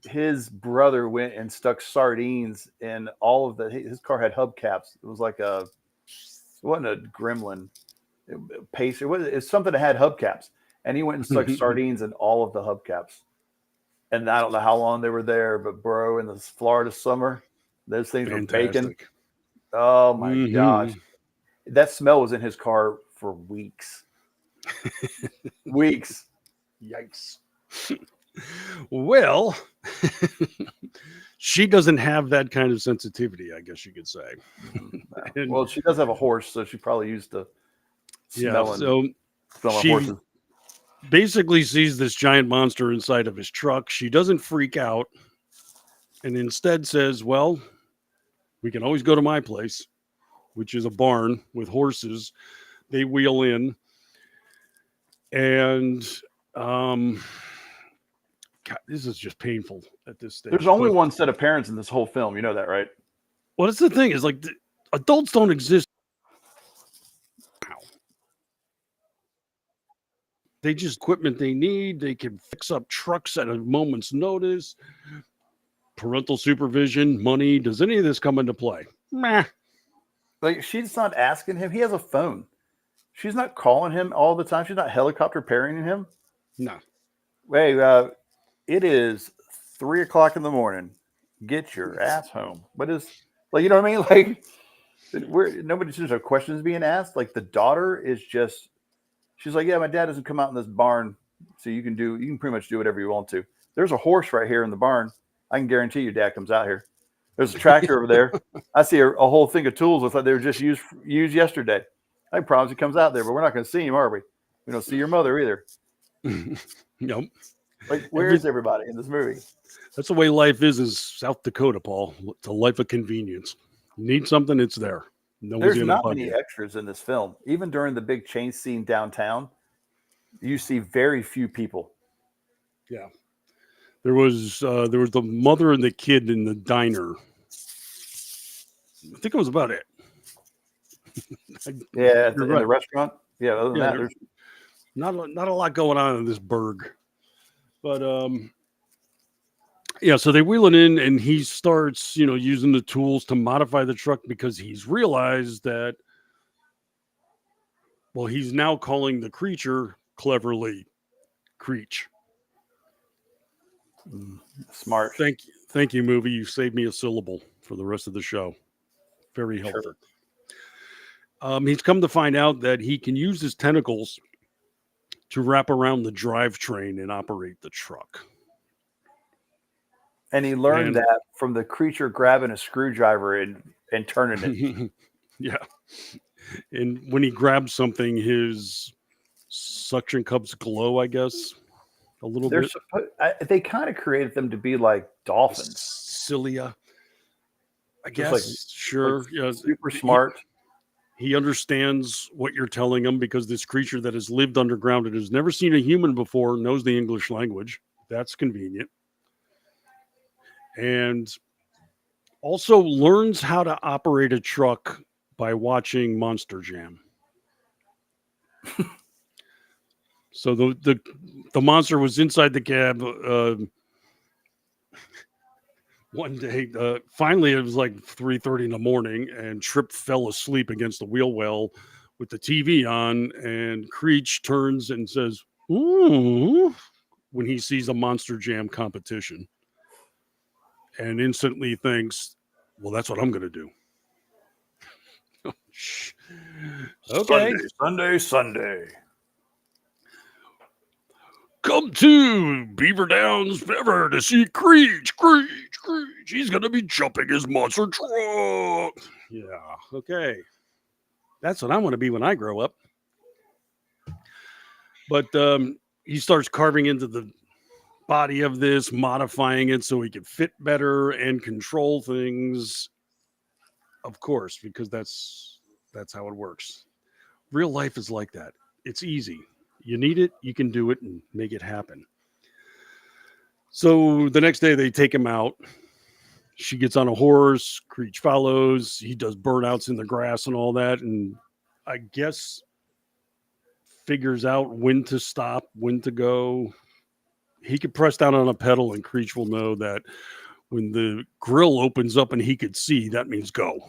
his brother went and stuck sardines in all of his car had hubcaps. It was like it wasn't a Gremlin Pacer. It's something that had hubcaps. And he went and stuck sardines in all of the hubcaps. And I don't know how long they were there, but bro, in the Florida summer, those things were baking. Oh my gosh. That smell was in his car for weeks. Weeks. Yikes. Well, she doesn't have that kind of sensitivity, I guess you could say. Well, she does have a horse, so she probably used to smelling horses. Basically sees this giant monster inside of his truck. She doesn't freak out and instead says, well, we can always go to my place, which is a barn with horses. They wheel in and God, this is just painful at this stage. There's only one set of parents in this whole film. You know that, right? Well, that's the thing is like adults don't exist. They just equipment they need. They can fix up trucks at a moment's notice. Parental supervision, money. Does any of this come into play? Meh. Like she's not asking him. He has a phone. She's not calling him all the time. She's not helicopter parenting him. No. Hey, it is 3:00 in the morning. Get your ass home. What is like? You know what I mean? Like, nobody's just no questions being asked. Like the daughter is just. She's like, yeah, my dad doesn't come out in this barn, so you can pretty much do whatever you want to. There's a horse right here in the barn. I can guarantee your dad comes out here. There's a tractor over there. I see a whole thing of tools looks like they were just used yesterday. I promise he comes out there, but we're not going to see him, are we? We don't see your mother either. Nope. Like, where is everybody in this movie? That's the way life is South Dakota, Paul. It's a life of convenience. You need something, it's there. There's not many extras in this film. Even during the big chase scene downtown, you see very few people. Yeah. There was the mother and the kid in the diner. I think it was about it. Yeah, in the restaurant. Yeah, other than that, there's not a lot going on in this burg. But so they wheel it in and he starts, using the tools to modify the truck because he's realized that, well, he's now calling the creature cleverly Creech. Smart. Thank you, movie. You saved me a syllable for the rest of the show. Very helpful. Sure. He's come to find out that he can use his tentacles to wrap around the drivetrain and operate the truck. And he learned that from the creature grabbing a screwdriver and turning it. Yeah. And when he grabs something, his suction cups glow, I guess, a little bit. They kind of created them to be like dolphins. Cilia. I guess. Like, sure. Yeah. Super smart. He understands what you're telling him because this creature that has lived underground and has never seen a human before knows the English language. That's convenient. And also learns how to operate a truck by watching Monster Jam. So the monster was inside the cab one day. Finally, it was like 3:30 in the morning, and Tripp fell asleep against the wheel well with the TV on, and Creech turns and says, "Ooh," when he sees a Monster Jam competition. And instantly thinks, well, that's what I'm going to do. Okay. Sunday. Come to Beaver Downs Beaver to see Creech. He's going to be jumping his monster truck. Yeah, okay. That's what I want to be when I grow up. But he starts carving into the body of this, modifying it so he can fit better and control things. Of course, because that's how it works. Real life is like that. It's easy. You need it, you can do it and make it happen. So the next day they take him out. She gets on a horse, Creech follows, he does burnouts in the grass and all that, and I guess figures out when to stop, when to go. He could press down on a pedal and Creech will know that when the grill opens up and he could see, that means go.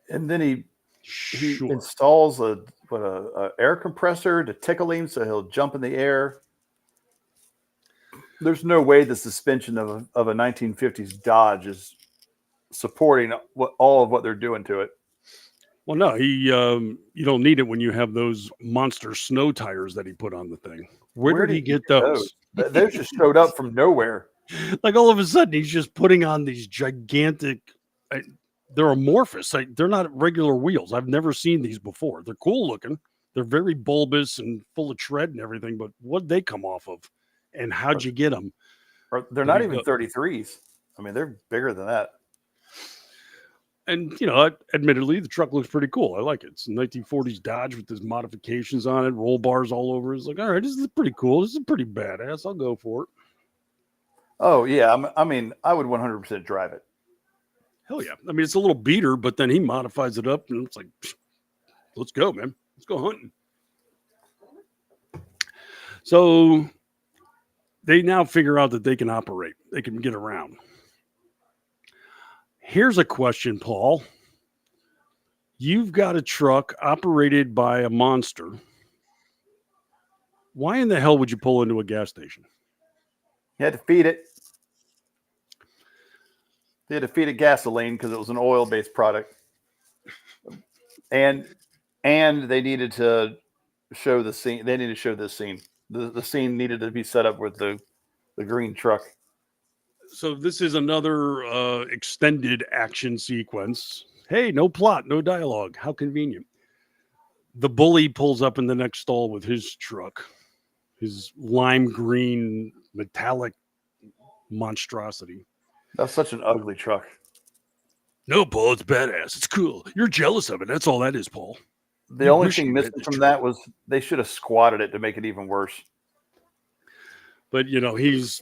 And then he Sure. installs a air compressor to tickle him so he'll jump in the air. There's no way the suspension of a 1950s Dodge is supporting all of what they're doing to it. Well, no, you don't need it when you have those monster snow tires that he put on the thing. Where did he get those? Those just showed up from nowhere. Like all of a sudden, he's just putting on these gigantic. They're amorphous. They're not regular wheels. I've never seen these before. They're cool looking. They're very bulbous and full of tread and everything. But what'd they come off of? And how'd you get them? Or they're not even 33s. I mean, they're bigger than that. And, admittedly, the truck looks pretty cool. I like it. It's a 1940s Dodge with these modifications on it, roll bars all over. It's like, all right, this is pretty cool. This is pretty badass. I'll go for it. Oh, yeah. I mean, I would 100% drive it. Hell yeah. I mean, it's a little beater, but then he modifies it up, and it's like, let's go, man. Let's go hunting. So they now figure out that they can operate. They can get around. Here's a question, Paul. You've got a truck operated by a monster. Why in the hell would you pull into a gas station? You had to feed it. They had to feed it gasoline because it was an oil-based product. And they needed to show the scene. They needed to show this scene. The scene needed to be set up with the green truck. So this is another extended action sequence. Hey, no plot, no dialogue. How convenient. The bully pulls up in the next stall with his truck, his lime green metallic monstrosity. That's such an ugly truck. No, Paul, it's badass. It's cool. You're jealous of it. That's all that is, Paul. The only thing missing from that was they should have squatted it to make it even worse. But, he's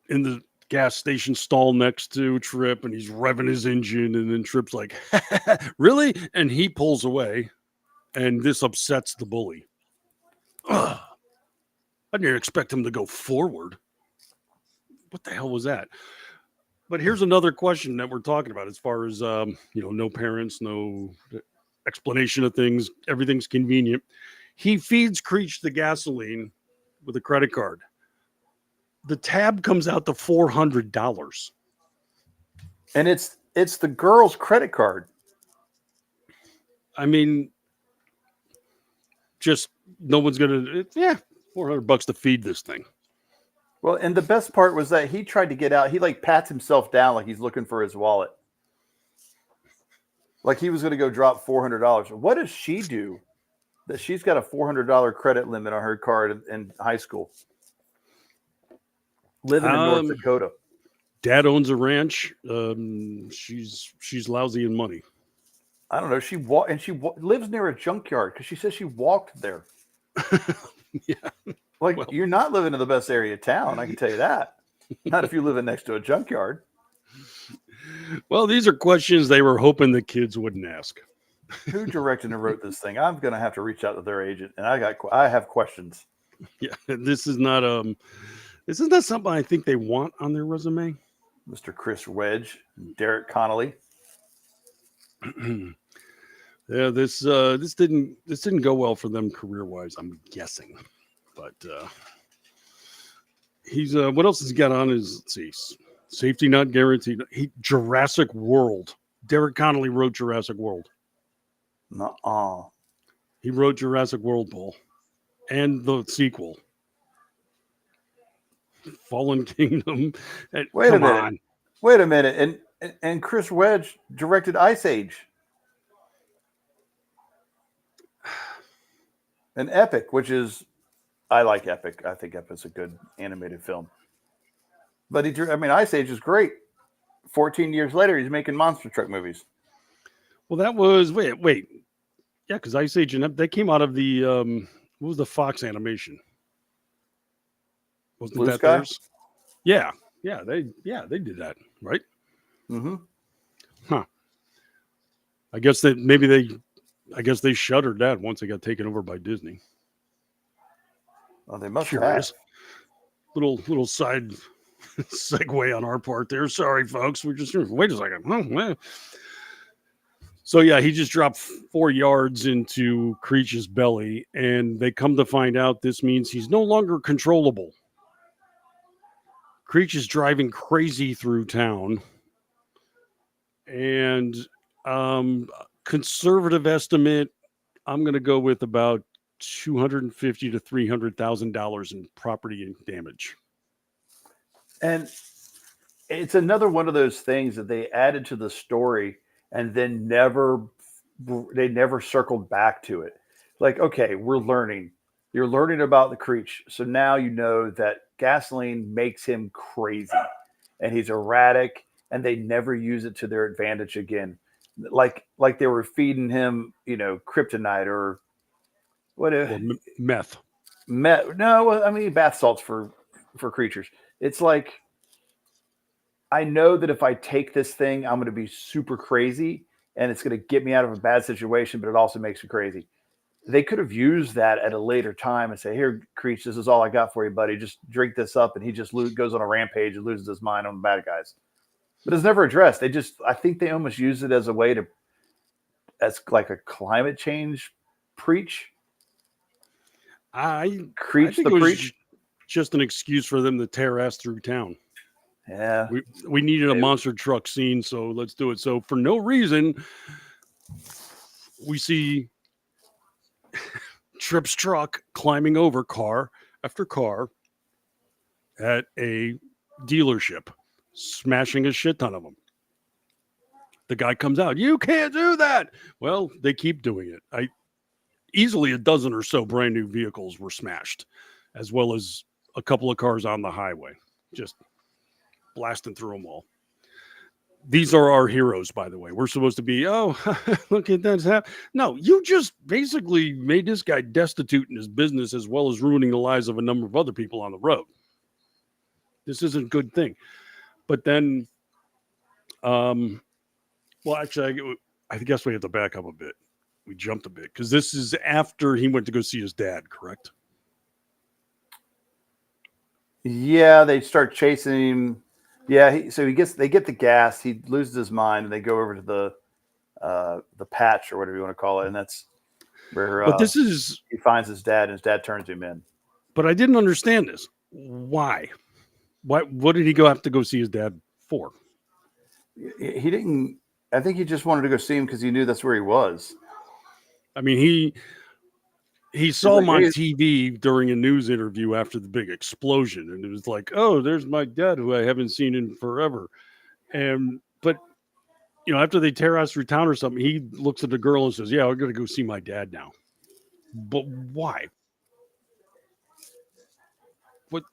in the gas station stall next to Trip and he's revving his engine, and then Trip's like, really? And he pulls away, and this upsets the bully. Ugh. I didn't expect him to go forward. What the hell was that? But here's another question that we're talking about as far as, no parents, no explanation of things. Everything's convenient. He feeds Creech the gasoline with a credit card. The tab comes out to $400. And it's the girl's credit card. I mean, just no one's going to, $400 to feed this thing. Well, and the best part was that he tried to get out. He pats himself down like he's looking for his wallet. Like he was going to go drop $400. What does she do that she's got a $400 credit limit on her card in high school? Living in North Dakota. Dad owns a ranch. She's lousy in money. I don't know. She lives near a junkyard because she says she walked there. Yeah. You're not living in the best area of town. I can tell you that. Not if you're living next to a junkyard. Well, these are questions they were hoping the kids wouldn't ask. Who directed and wrote this thing? I'm going to have to reach out to their agent, and I have questions. Yeah, this is not something I think they want on their resume. Mr. Chris Wedge, Derek Connolly. Yeah, this didn't go well for them career-wise, I'm guessing. But he's what else has he got on his, let's see, safety not guaranteed. Jurassic World. Derek Connolly wrote Jurassic World. Nuh-uh. He wrote Jurassic World, Paul, and the sequel, Fallen Kingdom. Wait a minute. And Chris Wedge directed Ice Age. And Epic, which is, I like Epic. I think Epic's a good animated film. But Ice Age is great. 14 years later, he's making monster truck movies. Well, that was wait. Yeah, because Ice Age and they came out of the what was the Fox animation? Wasn't Blue that Sky? theirs? Yeah, they did that, right? Mm-hmm. Huh. I guess they shuttered that once they got taken over by Disney. Well, they must Curious. have. Little side segue on our part there. Sorry, folks. We're just wait a second. Oh, man. So yeah, he just dropped 4 yards into Creech's belly, and they come to find out this means he's no longer controllable. Creech is driving crazy through town, and conservative estimate, I'm going to go with about $250,000 to $300,000 in property damage. And it's another one of those things that they added to the story and then never circled back to it. Like, okay, you're learning about the Creech. So now you know that gasoline makes him crazy and he's erratic, and they never use it to their advantage again. Like they were feeding him, kryptonite or what? Meth. No, bath salts for creatures. It's like, I know that if I take this thing, I'm going to be super crazy and it's going to get me out of a bad situation, but it also makes me crazy. They could have used that at a later time and say, here, Creech, this is all I got for you, buddy. Just drink this up. And he just goes on a rampage and loses his mind on the bad guys. But it's never addressed. I think they almost use it as a way as like a climate change preach. I think it was just an excuse for them to tear ass through town. Yeah. We needed a monster truck scene, so let's do it. So for no reason, we see Tripp's truck climbing over car after car at a dealership, smashing a shit ton of them. The guy comes out, you can't do that. Well, they keep doing it. Easily a dozen or so brand new vehicles were smashed, as well as a couple of cars on the highway, just blasting through them all. These are our heroes, by the way. We're supposed to be, oh, look at that. No, you just basically made this guy destitute in his business, as well as ruining the lives of a number of other people on the road. This isn't a good thing. But then, well, actually, I guess we have to back up a bit. We jumped a bit because this is after he went to go see his dad, correct? Yeah, they start chasing him. Yeah, they get the gas. He loses his mind, and they go over to the patch or whatever you want to call it, and that's where. But he finds his dad, and his dad turns him in. But I didn't understand this. Why? What did he have to go see his dad for? He didn't. I think he just wanted to go see him because he knew that's where he was. I mean, he saw him on TV during a news interview after the big explosion, and it was like, oh, there's my dad who I haven't seen in forever. But after they tear us through town or something, he looks at the girl and says, yeah, we're going to go see my dad now. But why? What?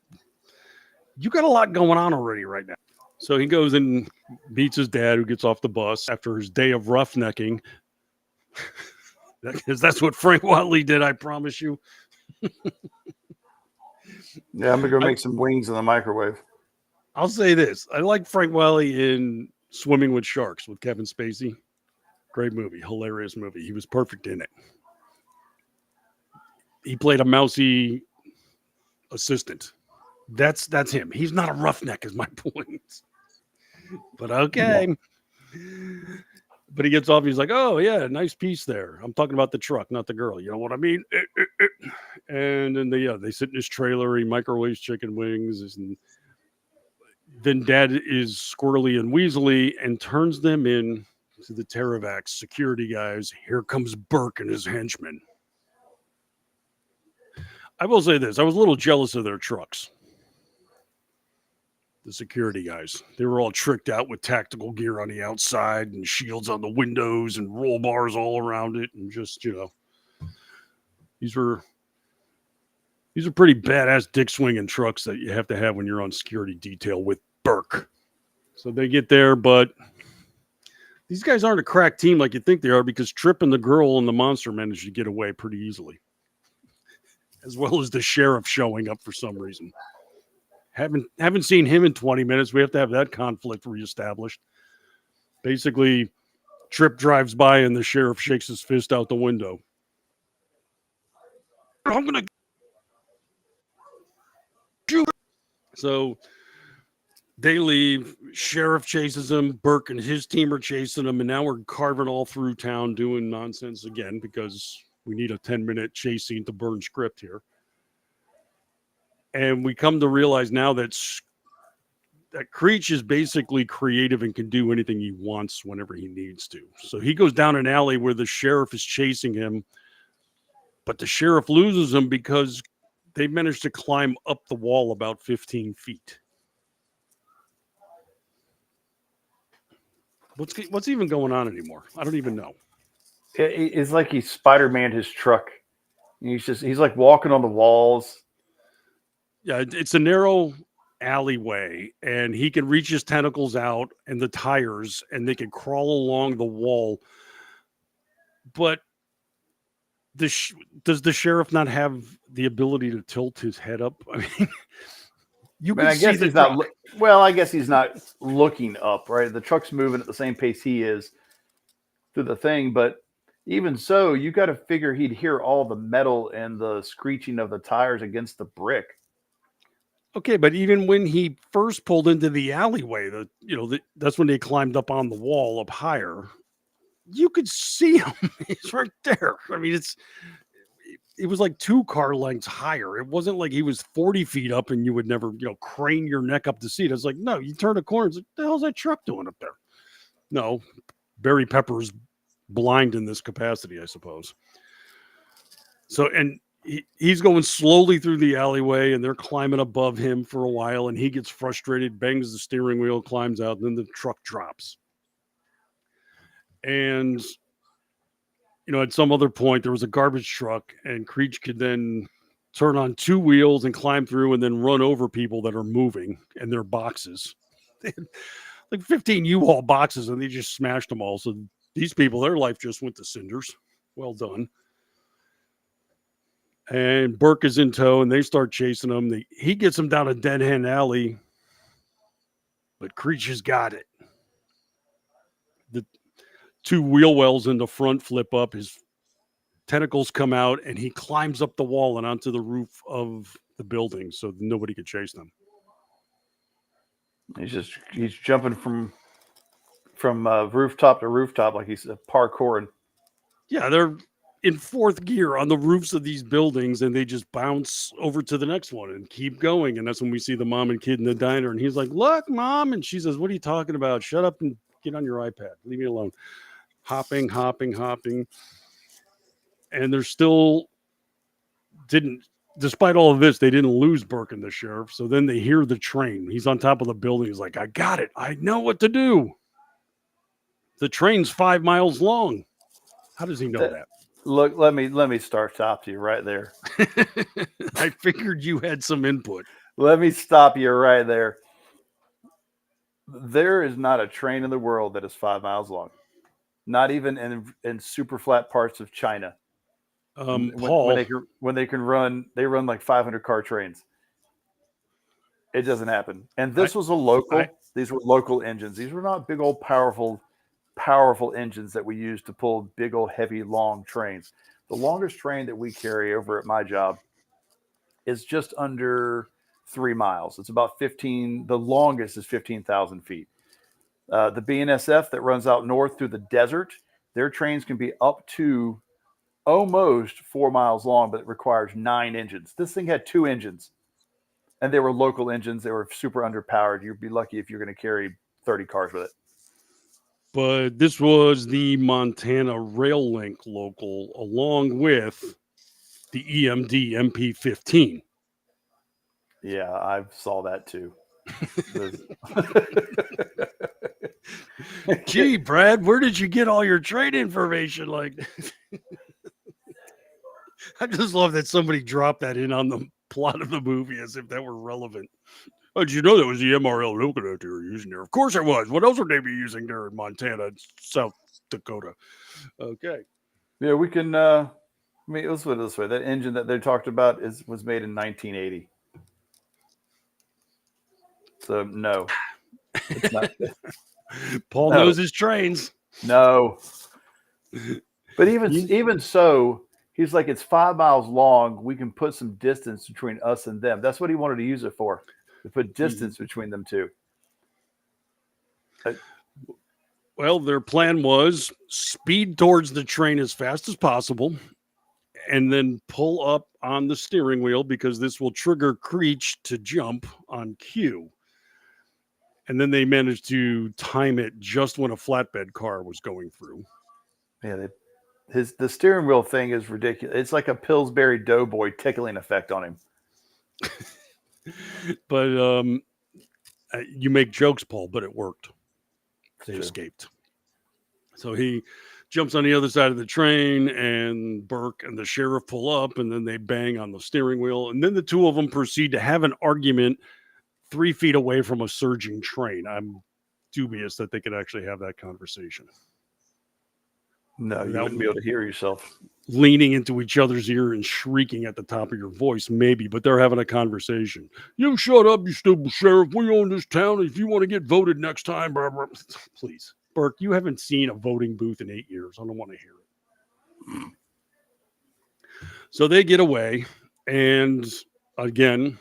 You got a lot going on already right now. So he goes and meets his dad, who gets off the bus after his day of roughnecking. Because that's what Frank Watley did, I promise you. Yeah, I'm going to go make some wings in the microwave. I'll say this. I like Frank Watley in Swimming with Sharks with Kevin Spacey. Great movie. Hilarious movie. He was perfect in it. He played a mousy assistant. That's him. He's not a roughneck, is my point. But okay. No. But he gets off. He's like, oh, yeah, nice piece there. I'm talking about the truck, not the girl. You know what I mean? And then they sit in his trailer. He microwaves chicken wings. And then Dad is squirrely and weaselly and turns them in to the Terravax security guys. Here comes Burke and his henchmen. I will say this. I was a little jealous of their trucks. The security guys. They were all tricked out with tactical gear on the outside and shields on the windows and roll bars all around it. And just, These are pretty badass dick swinging trucks that you have to have when you're on security detail with Burke. So they get there, but these guys aren't a crack team like you think they are, because Tripp and the girl and the monster managed to get away pretty easily, as well as the sheriff showing up for some reason. Haven't seen him in 20 minutes. We have to have that conflict reestablished. Basically, Tripp drives by and the sheriff shakes his fist out the window. I'm going to shoot. So they leave. Sheriff chases him. Burke and his team are chasing him. And now we're carving all through town doing nonsense again, because we need a 10-minute chase scene to burn script here. And we come to realize now that Creech is basically creative and can do anything he wants whenever he needs to. So he goes down an alley where the sheriff is chasing him, but the sheriff loses him because they managed to climb up the wall about 15 feet. What's even going on anymore? I don't even know. It's like he Spider-Man his truck. He's like walking on the walls. Yeah, it's a narrow alleyway, and he can reach his tentacles out and the tires, and they can crawl along the wall. But does the sheriff not have the ability to tilt his head up? I mean, I guess he's not. Well, I guess he's not looking up, right? The truck's moving at the same pace he is through the thing, but even so, you got to figure he'd hear all the metal and the screeching of the tires against the brick. Okay, but even when he first pulled into the alleyway, that's when they climbed up on the wall up higher. You could see him. He's right there. I mean, it was like 2 car lengths higher. It wasn't like he was 40 feet up and you would never, crane your neck up to see it. It's like, no, you turn a corner. It's like, what the hell's that truck doing up there? No, Barry Pepper's blind in this capacity, I suppose. So, and he's going slowly through the alleyway, and they're climbing above him for a while, and he gets frustrated, bangs the steering wheel, climbs out, and then the truck drops. And, at some other point, there was a garbage truck, and Creech could then turn on 2 wheels and climb through and then run over people that are moving and their boxes. Like 15 U-Haul boxes, and they just smashed them all. So these people, their life just went to cinders. Well done. And Burke is in tow, and they start chasing him. He gets him down a dead-end alley, but Creech has got it. The 2 wheel wells in the front flip up. His tentacles come out, and he climbs up the wall and onto the roof of the building so nobody could chase them. He's jumping from rooftop to rooftop like he's parkouring. Yeah, they're in 4th gear on the roofs of these buildings, and they just bounce over to the next one and keep going. And that's when we see the mom and kid in the diner, and he's like, "Look, Mom," and she says, "What are you talking about? Shut up and get on your iPad. Leave me alone." Hopping. And they're still despite all of this, they didn't lose Burke and the sheriff. So then they hear the train. He's on top of the building. He's like, "I got it. I know what to do." The train's 5 miles long. How does he know that? Look, let me stop you right there. I figured you had some input. Let me stop you right there. There is not a train in the world that is 5 miles long. Not even in super flat parts of China. Paul, when they run like 500 car trains. It doesn't happen. And this was a local. These were local engines. These were not big old powerful engines that we use to pull big old heavy long trains. The longest train that we carry over at my job is just under 3 miles. It's about 15. The longest is 15,000 feet. The BNSF that runs out north through the desert, their trains can be up to almost 4 miles long, but it requires 9 engines. This thing had 2 engines, and they were local engines. They were super underpowered. You'd be lucky if you're going to carry 30 cars with it. But this was the Montana Rail Link local, along with the EMD MP15. Yeah, I saw that too. Gee, Brad, where did you get all your train information? Like, I just love that somebody dropped that in on the plot of the movie as if that were relevant. Oh, did you know that was the MRL coconut they were using there? Of course it was. What else would they be using there in Montana and South Dakota? Okay. Yeah, we can. I mean, let's put it this way: that engine that they talked about was made in 1980. So no, it's not. Paul No. knows his trains. No. But even so, he's like, it's 5 miles long. We can put some distance between us and them. That's what he wanted to use it for, to put distance between them two. Well, their plan was speed towards the train as fast as possible and then pull up on the steering wheel because this will trigger Creech to jump on cue. And then they managed to time it just when a flatbed car was going through. Yeah, the steering wheel thing is ridiculous. It's like a Pillsbury Doughboy tickling effect on him. But you make jokes, Paul, but it worked. They escaped. So he jumps on the other side of the train, and Burke and the sheriff pull up, and then they bang on the steering wheel. And then the two of them proceed to have an argument 3 feet away from a surging train. I'm dubious that they could actually have that conversation. No, you wouldn't be able to hear yourself. Leaning into each other's ear and shrieking at the top of your voice, maybe, but they're having a conversation. You shut up, you stupid sheriff. We own this town. If you want to get voted next time, blah, blah. Please. Burke, you haven't seen a voting booth in 8 years. I don't want to hear it. So they get away, and again,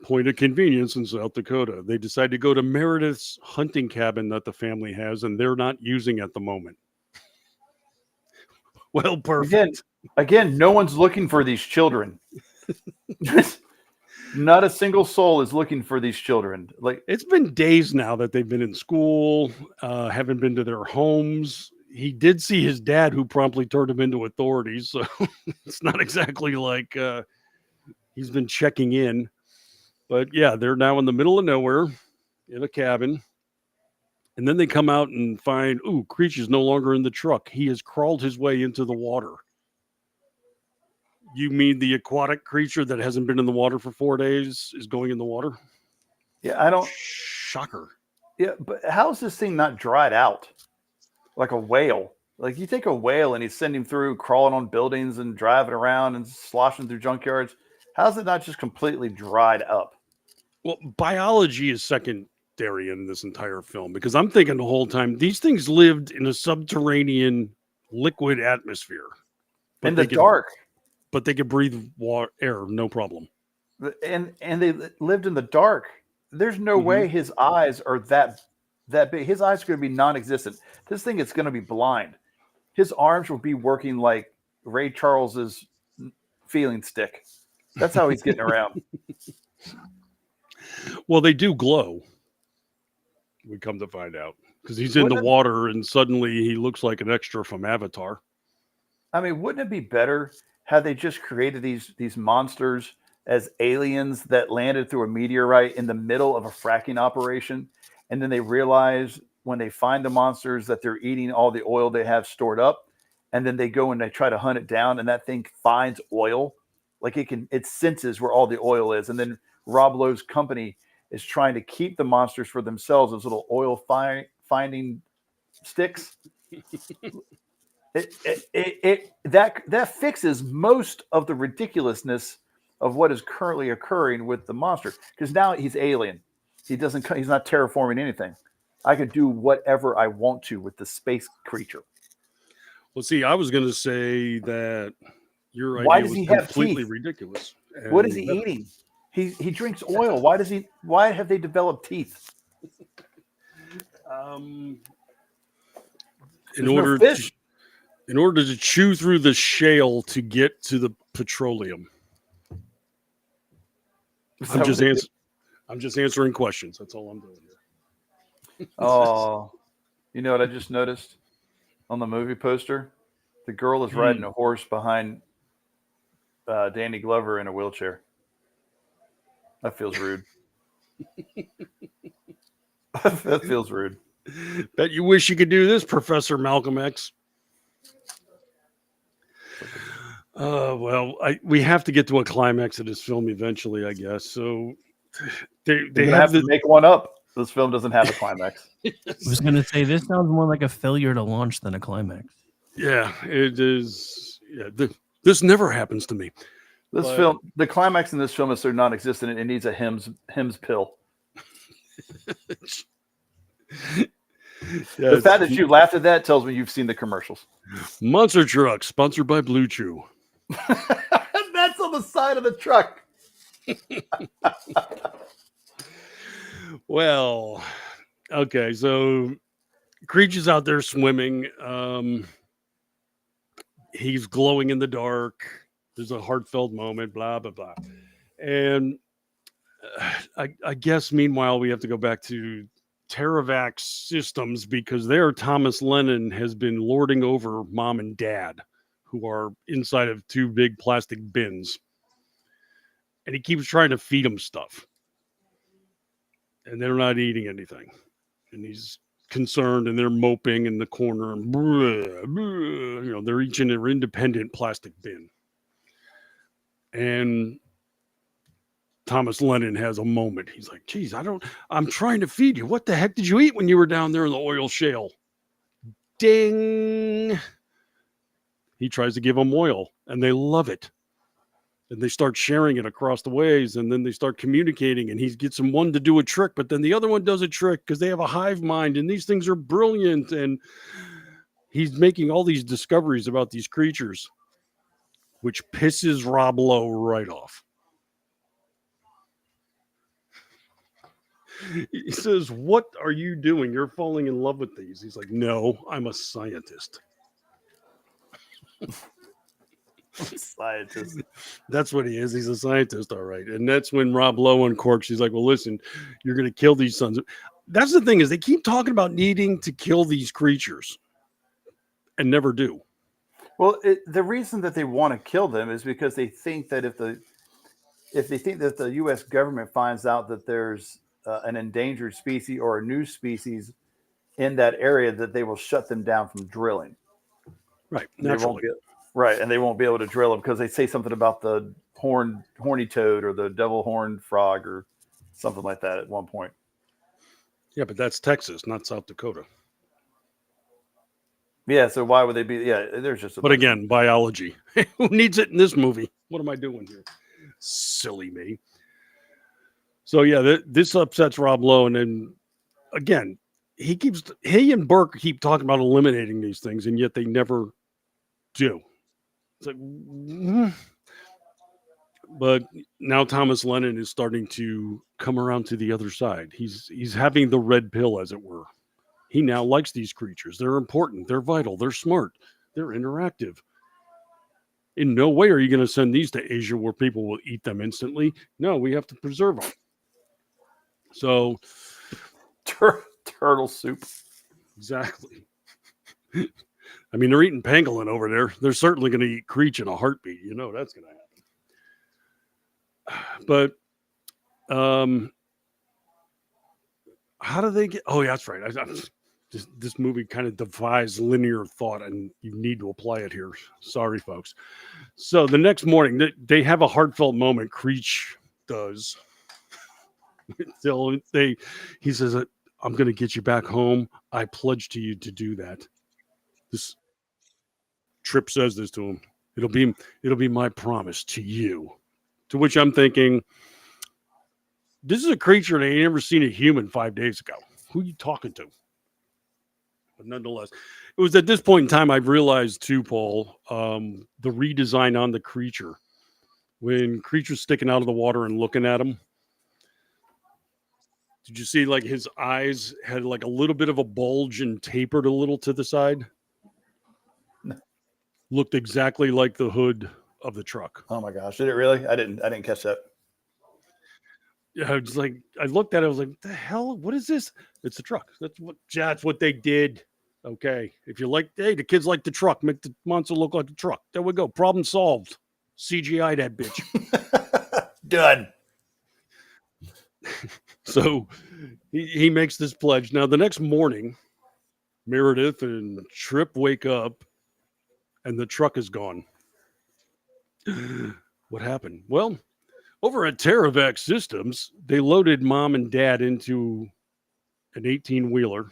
point of convenience in South Dakota. They decide to go to Meredith's hunting cabin that the family has, and they're not using at the moment. Well, perfect. Again, no one's looking for these children. Not a single soul is looking for these children. Like, it's been days now that they've been in school, haven't been to their homes. He did see his dad, who promptly turned him into authorities. So it's not exactly like he's been checking in. But yeah, they're now in the middle of nowhere in a cabin. And then they come out and find, Creech is no longer in the truck. He has crawled his way into the water. You mean the aquatic creature that hasn't been in the water for 4 days is going in the water? Yeah, I don't. Shocker. Yeah, but how is this thing not dried out? Like a whale. Like, you take a whale and you send him through crawling on buildings and driving around and sloshing through junkyards. How's it not just completely dried up? Well, biology is secondary in this entire film, because I'm thinking the whole time these things lived in a subterranean liquid atmosphere. In the dark. But they could breathe air, no problem. And they lived in the dark. There's no way his eyes are that big. His eyes are going to be non-existent. This thing is going to be blind. His arms will be working like Ray Charles's feeling stick. That's how he's getting around. Well, they do glow. We come to find out because he's in the water and suddenly he looks like an extra from Avatar. I mean, wouldn't it be better had they just created these monsters as aliens that landed through a meteorite in the middle of a fracking operation, and then they realize when they find the monsters that they're eating all the oil they have stored up, and then they go and they try to hunt it down, and that thing finds oil, like it senses where all the oil is, and then Rob Lowe's company is trying to keep the monsters for themselves as little oil finding sticks. That fixes most of the ridiculousness of what is currently occurring with the monster, because now he's alien. He's not terraforming anything. I could do whatever I want to with the space creature. Well, see, I was going to say that your idea was completely ridiculous. What is he eating? He drinks oil. Why have they developed teeth? In order to chew through the shale to get to the petroleum. I'm just answering questions. That's all I'm doing here. Oh, you know what I just noticed on the movie poster? The girl is riding a horse behind Danny Glover in a wheelchair. That feels rude. That feels rude. Bet you wish you could do this, Professor Malcolm X. Well, we have to get to a climax of this film eventually, I guess. So they You're gonna have have the to make one up. This film doesn't have a climax. I was going to say, this sounds more like a failure to launch than a climax. Yeah, it is. Yeah, this never happens to me. This But- film, the climax in this film is so non-existent. It needs a Hims pill. Yeah, The fact that you laughed at that tells me you've seen the commercials. Monster Truck, sponsored by Blue Chew. That's on the side of the truck. Well, okay, so Creature's out there swimming. He's glowing in the dark. There's a heartfelt moment, blah, blah, blah. And I guess, meanwhile, we have to go back to Teravax Systems because there Thomas Lennon has been lording over mom and dad, who are inside of two big plastic bins. And he keeps trying to feed them stuff. And they're not eating anything. And he's concerned, and they're moping in the corner. And they're each in their independent plastic bin. And Thomas Lennon has a moment. He's like, geez, I'm trying to feed you. What the heck did you eat when you were down there in the oil shale? Ding. He tries to give them oil, and they love it. And they start sharing it across the ways, and then they start communicating, and he gets them one to do a trick, but then the other one does a trick because they have a hive mind, and these things are brilliant. And he's making all these discoveries about these creatures, which pisses Rob Lowe right off. He says, what are you doing? You're falling in love with these. He's like, no, I'm a scientist. Scientist. That's what he is. He's a scientist, all right. And that's when Rob Lowe uncorks. He's like, well, listen, you're going to kill these sons. That's the thing, is they keep talking about needing to kill these creatures and never do. Well, the reason that they want to kill them is because they think that if they think that the U.S. government finds out that there's an endangered species or a new species in that area, that they will shut them down from drilling. Right. Naturally. And they won't be able to drill them because they say something about the horny toad or the devil horned frog or something like that at one point. Yeah, but that's Texas, not South Dakota. Yeah, so why would they be? Yeah, there's just. But again, biology. Who needs it in this movie? What am I doing here? Silly me. So yeah, this upsets Rob Lowe, and then again, he and Burke keep talking about eliminating these things, and yet they never do. It's like, but now Thomas Lennon is starting to come around to the other side. He's having the red pill, as it were. He now likes these creatures. They're important. They're vital. They're smart. They're interactive. In no way are you going to send these to Asia where people will eat them instantly. No, we have to preserve them. So, turtle soup. Exactly. I mean, they're eating pangolin over there. They're certainly going to eat Creech in a heartbeat. You know that's going to happen. But, how do they get? Oh, yeah, that's right. This movie kind of defies linear thought, and you need to apply it here. Sorry, folks. So the next morning, they have a heartfelt moment. Creech does. He says, "I'm going to get you back home. I pledge to you to do that." This Tripp says this to him. It'll be my promise to you. To which I'm thinking, this is a creature that ain't never seen a human 5 days ago. Who are you talking to? But nonetheless, it was at this point in time I realized too, Paul, the redesign on the creature. When Creature's sticking out of the water and looking at him, did you see like his eyes had like a little bit of a bulge and tapered a little to the side? No. Looked exactly like the hood of the truck. Oh my gosh, did it really? I didn't catch that. Yeah, I was like, I looked at it, I was like, what the hell? What is this? It's the truck. That's what they did. Okay. If you like, hey, the kids like the truck, make the monster look like the truck. There we go. Problem solved. CGI that bitch. Done. So he makes this pledge. Now, the next morning, Meredith and Tripp wake up and the truck is gone. What happened? Well, over at Teravac Systems, they loaded mom and dad into an 18-wheeler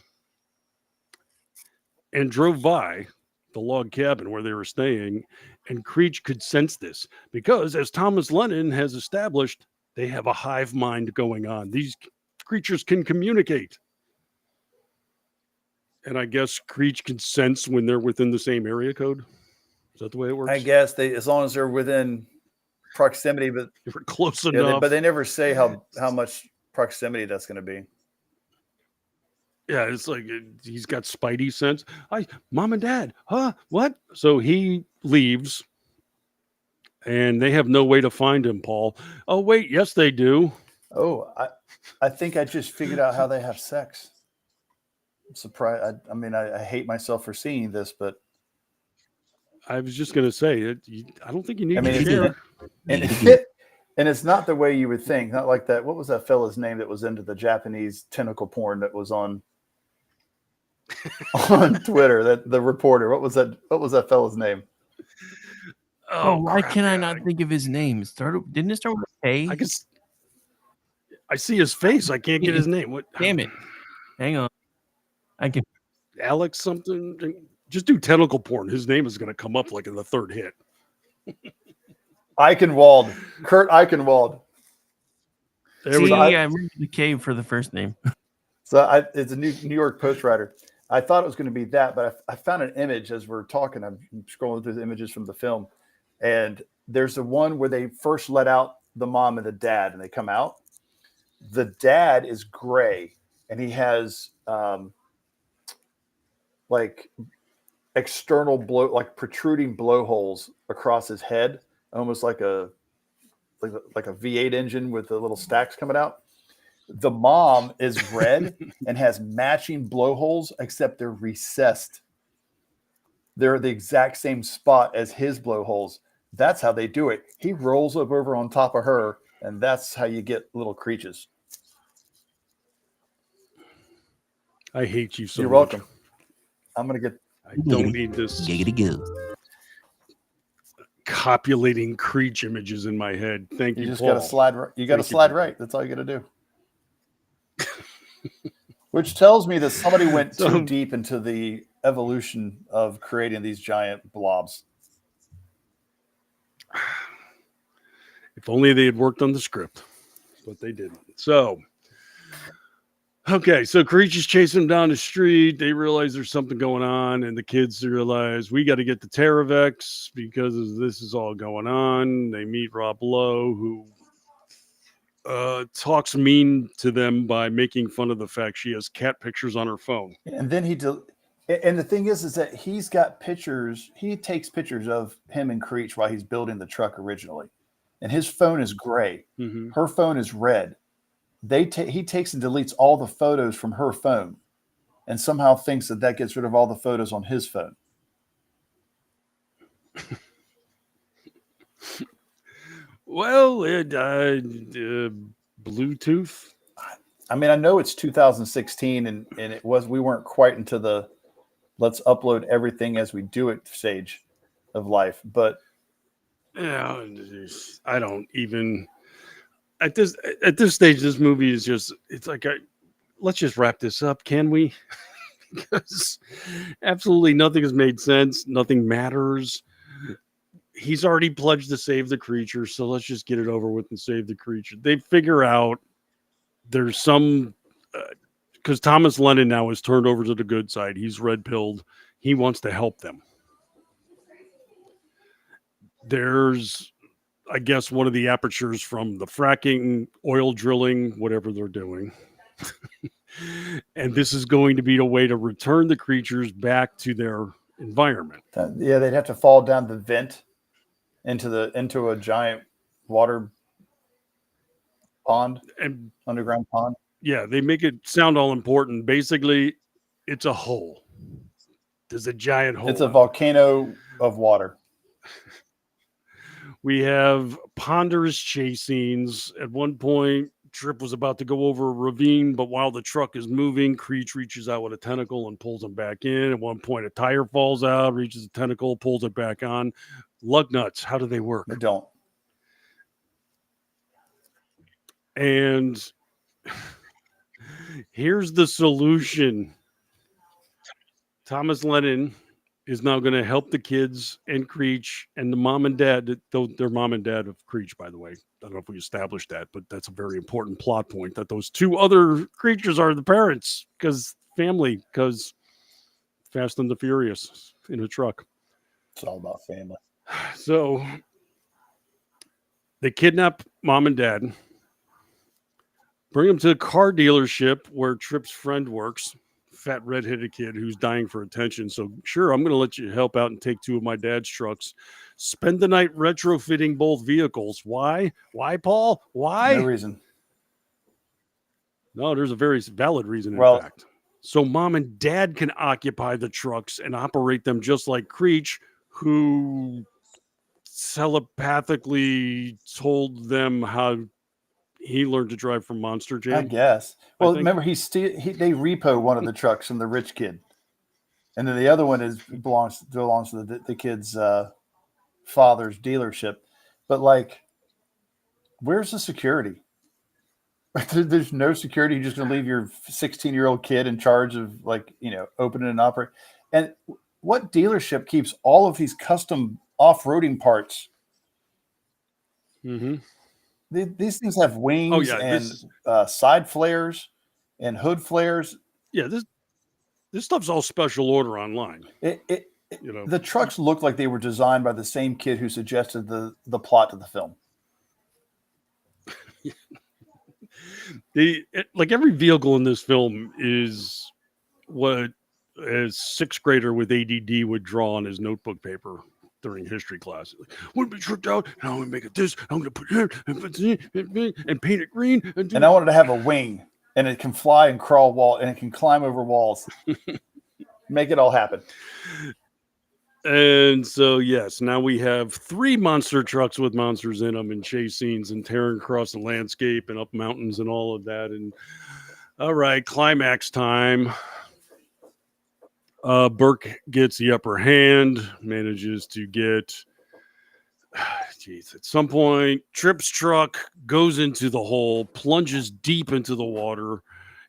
and drove by the log cabin where they were staying, and Creech could sense this because, as Thomas Lennon has established, they have a hive mind going on. These creatures can communicate. And I guess Creech can sense when they're within the same area code. Is that the way it works? I guess as long as they're within proximity, but If we're close yeah, enough. but they never say how much proximity that's going to be. Yeah, it's like he's got spidey sense. Mom and dad, huh? What? So he leaves, and they have no way to find him, Paul. Oh, wait, yes, they do. Oh, I think I just figured out how they have sex. I'm surprised. I hate myself for seeing this, but I was just going to say, I don't think you need to it's- share. and it's not the way you would think. Not like that. What was that fella's name that was into the Japanese tentacle porn that was on Twitter? That the reporter. What was that fella's name? Oh, why can I not think of his name? Didn't it start with A? I see his face. I can't get his name. What? Damn it! Hang on. I can. Alex something. Just do tentacle porn. His name is going to come up like in the third hit. Eichenwald. Kurt Eichenwald. There we go. I remember the K for the first name. So it's a New York Post writer. I thought it was going to be that, but I found an image as we're talking. I'm scrolling through the images from the film, and there's the one where they first let out the mom and the dad, and they come out. The dad is gray, and he has like external protruding blowholes across his head, almost like a V8 engine with the little stacks coming out. The mom is red and has matching blowholes, except they're recessed. They're the exact same spot as his blowholes. That's how they do it. He rolls up over on top of her, and that's how you get little creatures. I hate you so You're much. welcome. I'm going to get... I don't need this copulating Creech images in my head. Thank you, You just Paul. got to slide. You got to slide right. That's all you got to do. Which tells me that somebody went too deep into the evolution of creating these giant blobs. If only they had worked on the script, but they didn't. So, okay, so Creech is chasing them down the street. They realize there's something going on, and the kids realize we got to get to Terravex because this is all going on. They meet Rob Lowe, who talks mean to them by making fun of the fact she has cat pictures on her phone. And then and the thing is that he's got pictures. He takes pictures of him and Creech while he's building the truck originally, and his phone is gray. Mm-hmm. Her phone is red. He takes and deletes all the photos from her phone, and somehow thinks that gets rid of all the photos on his phone. Well, Bluetooth. I mean, I know it's 2016, and we weren't quite into the let's upload everything as we do it stage of life, but yeah, I don't even at this stage. This movie is just—it's like let's just wrap this up, can we? Because absolutely nothing has made sense. Nothing matters. He's already pledged to save the creature, so let's just get it over with and save the creature. They figure out there's some because Thomas Lennon now is turned over to the good side. He's red-pilled. He wants to help them. There's, I guess, one of the apertures from the fracking, oil drilling, whatever they're doing. And this is going to be a way to return the creatures back to their environment. Yeah, they'd have to fall down the vent into a giant water pond, and underground pond. Yeah, they make it sound all important. Basically, it's a hole. There's a giant hole. It's a volcano of water. We have ponderous chase scenes. At one point, Trip was about to go over a ravine, but while the truck is moving, Creech reaches out with a tentacle and pulls him back in. At one point, a tire falls out, reaches a tentacle, pulls it back on. Lug nuts, how do they work? They don't. And here's the solution. Thomas Lennon is now going to help the kids and Creech and the mom and dad. Though they're mom and dad of Creech, by the way. I don't know if we established that, but that's a very important plot point that those two other creatures are the parents because Fast and the Furious in a truck. It's all about family. So they kidnap mom and dad, bring them to the car dealership where Trip's friend works. Fat redheaded kid who's dying for attention. So sure, I'm going to let you help out and take two of my dad's trucks. Spend the night retrofitting both vehicles. Why? Why, Paul? Why? No reason. No, there's a very valid reason, in fact. So mom and dad can occupy the trucks and operate them just like Creech, who telepathically told them how he learned to drive from Monster Jam. I guess. Well, remember, they repo one of the trucks from the rich kid, and then the other one belongs to the kid's father's dealership. But like, where's the security? There's no security. You're just going to leave your 16-year-old kid in charge of opening and operating. And what dealership keeps all of these custom off-roading parts? Mm-hmm. These things have wings and side flares and hood flares. Yeah, this stuff's all special order online. The trucks look like they were designed by the same kid who suggested the plot to the film. Like every vehicle in this film is what a sixth grader with ADD would draw on his notebook paper during history class. Like, we'll be tricked out, and I'm going to make it this, I'm going to put it and paint it green. And I wanted to have a wing, and it can fly and crawl and it can climb over walls. Make it all happen. And so, yes, now we have 3 monster trucks with monsters in them and chase scenes and tearing across the landscape and up mountains and all of that. And all right, climax time. Burke gets the upper hand, manages to get, at some point, Trip's truck goes into the hole, plunges deep into the water.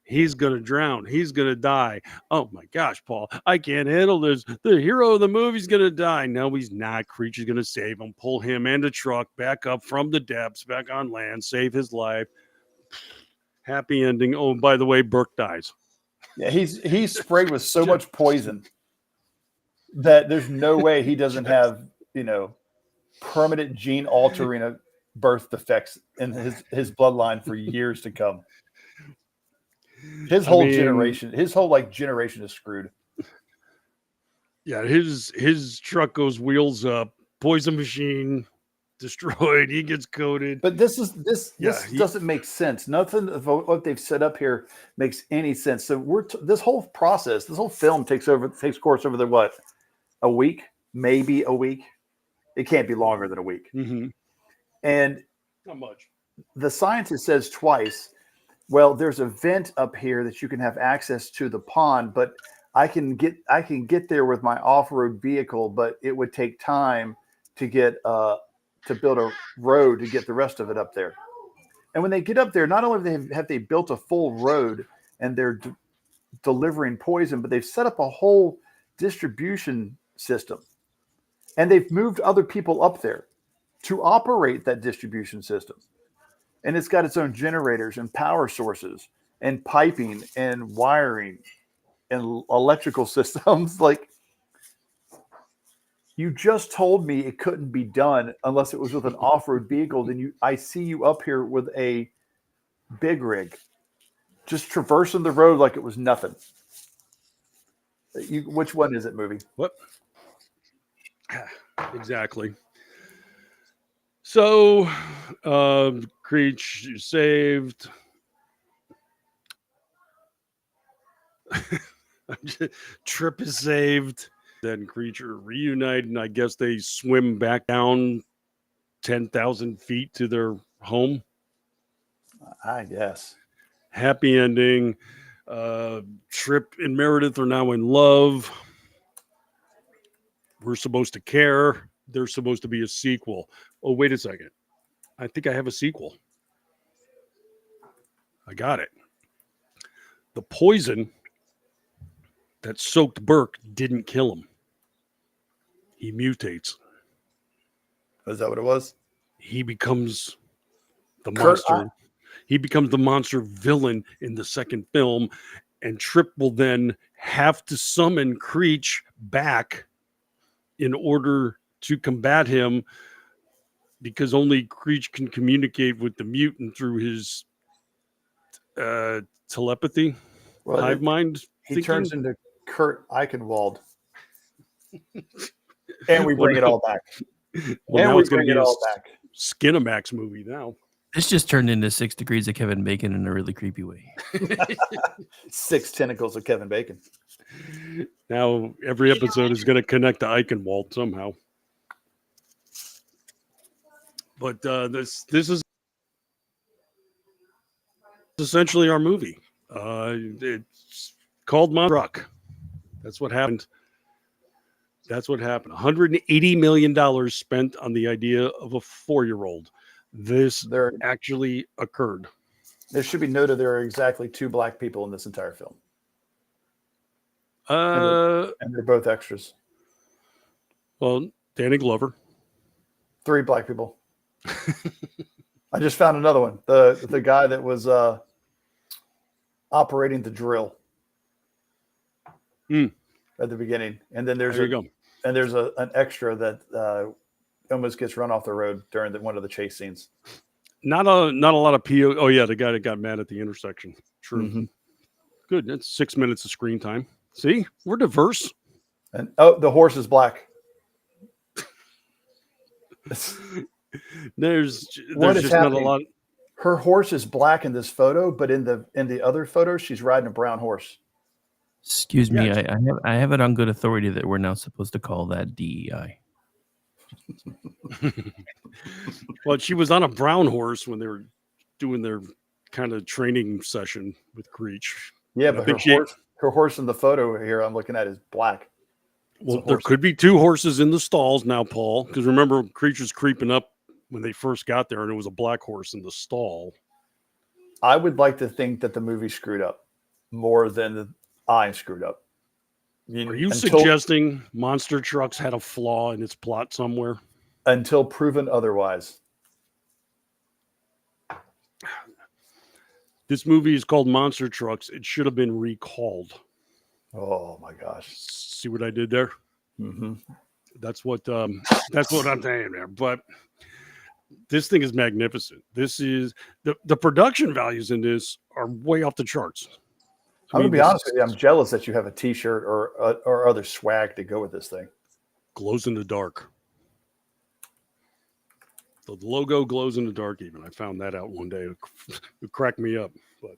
He's going to drown. He's going to die. Oh my gosh, Paul, I can't handle this. The hero of the movie's going to die. No, he's not. Creech is going to save him, pull him and the truck back up from the depths, back on land, save his life. Happy ending. Oh, by the way, Burke dies. Yeah, he's sprayed with so much poison that there's no way he doesn't have, permanent gene altering birth defects in his bloodline for years to come. His whole generation is screwed. Yeah, his truck goes wheels up, poison machine destroyed. He gets coated. But this doesn't make sense. Nothing of what they've set up here makes any sense. So this whole process, this whole film takes course over a week, maybe a week. It can't be longer than a week. Mm-hmm. And not much. The scientist says twice, well, there's a vent up here that you can have access to the pond, but I can get there with my off-road vehicle, but it would take time to get to build a road to get the rest of it up there. And when they get up there, not only have they built a full road and they're delivering poison, but they've set up a whole distribution system. And they've moved other people up there to operate that distribution system. And it's got its own generators and power sources and piping and wiring and electrical systems. Like, you just told me it couldn't be done unless it was with an off-road vehicle. Then I see you up here with a big rig, just traversing the road like it was nothing. Which one is it, movie? What? Exactly. So, Creech saved. Trip is saved. Then Creature reunited, and I guess they swim back down 10,000 feet to their home. I guess. Happy ending. Trip and Meredith are now in love. We're supposed to care. There's supposed to be a sequel. Oh, wait a second. I think I have a sequel. I got it. The poison that soaked Burke didn't kill him. He mutates. Is that what it was? He becomes the Kurt, monster. He becomes the monster villain in the second film, and Trip will then have to summon Creech back in order to combat him, because only Creech can communicate with the mutant through his telepathy, hive mind. He turns into Kurt Eichenwald. And we bring it all back. Well, and now we it's going bring to it be all a back. Skinamax movie now. This just turned into 6 Degrees of Kevin Bacon in a really creepy way. 6 tentacles of Kevin Bacon. Now every episode is going to connect to Eichenwald somehow. But this is essentially our movie. It's called Monster Truck. That's what happened. $180 million spent on the idea of a 4-year-old. This actually occurred. There should be noted there are exactly 2 black people in this entire film. And they're both extras. Well, Danny Glover. 3 black people. I just found another one. The guy that was operating the drill at the beginning, and then there's an extra that almost gets run off the road during one of the chase scenes. Not a lot of PO. Oh yeah, the guy that got mad at the intersection. True. Mm-hmm. Good. That's 6 minutes of screen time. See, we're diverse. And the horse is black. There's what is just happening? not a lot. Her horse is black in this photo, but in the other photo, she's riding a brown horse. Excuse me, I have it on good authority that we're now supposed to call that DEI. Well, she was on a brown horse when they were doing their kind of training session with Creech. Yeah, but her horse in the photo here I'm looking at is black. Well, there could be 2 horses in the stalls now, Paul, because remember, Creech was creeping up when they first got there, and it was a black horse in the stall. I would like to think that the movie screwed up more than I screwed up. Are you suggesting Monster Trucks had a flaw in its plot somewhere? Until proven otherwise. This movie is called Monster Trucks. It should have been recalled. Oh my gosh! See what I did there? Mm-hmm. That's what I'm saying there. But this thing is magnificent. This is the production values in this are way off the charts. I'm gonna be honest with you. I'm jealous that you have a T-shirt or other swag to go with this thing. Glows in the dark. The logo glows in the dark. Even I found that out one day. It cracked me up. But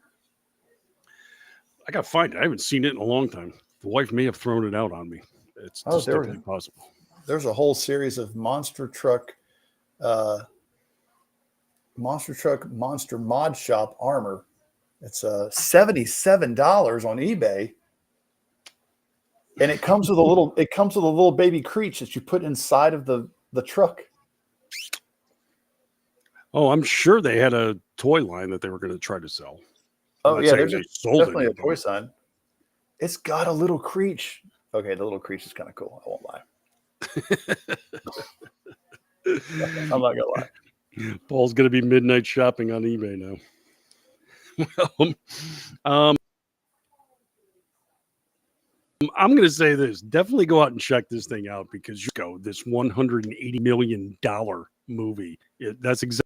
I got to find it. I haven't seen it in a long time. The wife may have thrown it out on me. It's distinctly possible. There's a whole series of Monster Truck Monster Mod Shop armor. It's $77 on eBay, and it comes with a little baby Creech that you put inside of the truck. Oh, I'm sure they had a toy line that they were going to try to sell. Oh yeah, there's definitely a toy sign. It's got a little Creech. Okay, the little Creech is kind of cool. I won't lie. I'm not gonna lie. Paul's going to be midnight shopping on eBay now. Well, I'm going to say this. Definitely go out and check this thing out, because this $180 million movie. That's exactly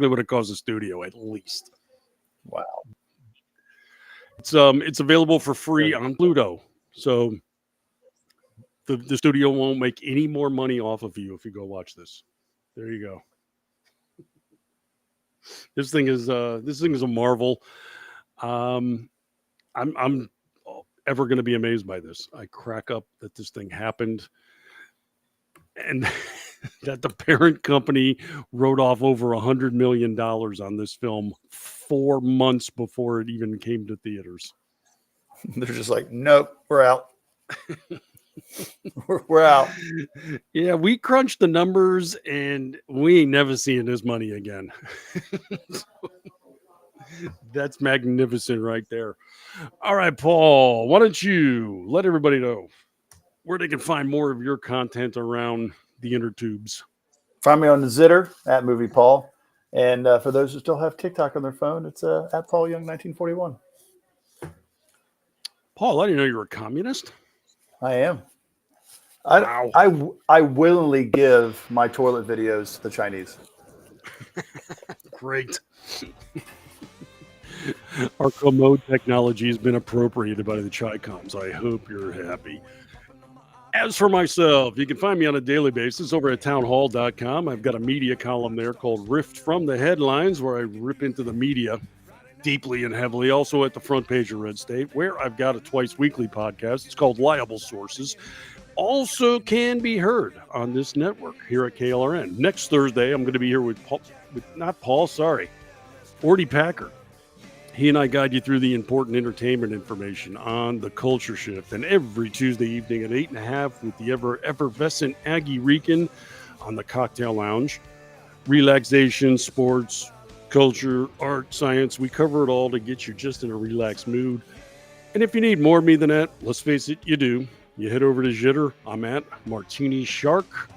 what it cost the studio, at least. Wow. It's available for free on Pluto. So the studio won't make any more money off of you if you go watch this. There you go. This thing is a marvel. I'm ever going to be amazed by this. I crack up that this thing happened, and that the parent company wrote off over $100 million on this film 4 months before it even came to theaters. They're just like, nope, we're out. We're out. Yeah, we crunched the numbers and we ain't never seeing this money again. That's magnificent right there. All right, Paul, why don't you let everybody know where they can find more of your content around the inner tubes? Find me on the Zitter at Movie Paul. And for those who still have TikTok on their phone, it's at Paul Young 1941. Paul, I didn't know you were a communist. I am. Wow. I willingly give my toilet videos to the Chinese. Great. Our commode technology has been appropriated by the Chi-Coms. I hope you're happy. As for myself, you can find me on a daily basis over at townhall.com. I've got a media column there called Rift from the Headlines, where I rip into the media deeply and heavily. Also at the front page of Red State, where I've got a twice weekly podcast. It's called Liable Sources. Also can be heard on this network here at KLRN. Next Thursday, I'm going to be here with Orty Packer. He and I guide you through the important entertainment information on the Culture Shift. And every Tuesday evening at 8:30 with the effervescent Aggie Rican on the Cocktail Lounge. Relaxation, sports, culture, art, science. We cover it all to get you just in a relaxed mood. And if you need more of me than that, let's face it, you do. You head over to Jitter. I'm at Martini Shark.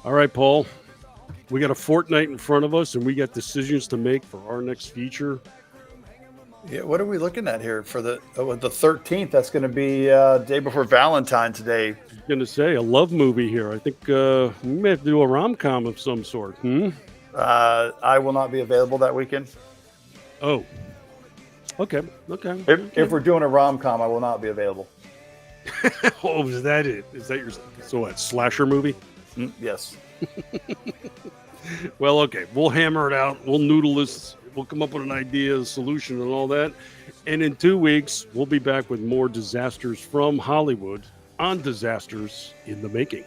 All right, Paul. We got a fortnight in front of us, and we got decisions to make for our next feature. Yeah, what are we looking at here for the 13th? That's going to be day before Valentine's Day. I was going to say a love movie here. I think we may have to do a rom-com of some sort. I will not be available that weekend. Oh, okay. If we're doing a rom-com, I will not be available. Oh, is that it? Is that your slasher movie? Yes. Well, okay. We'll hammer it out. We'll noodle this. We'll come up with an idea, a solution, and all that. And in 2 weeks, we'll be back with more disasters from Hollywood on Disasters in the Making.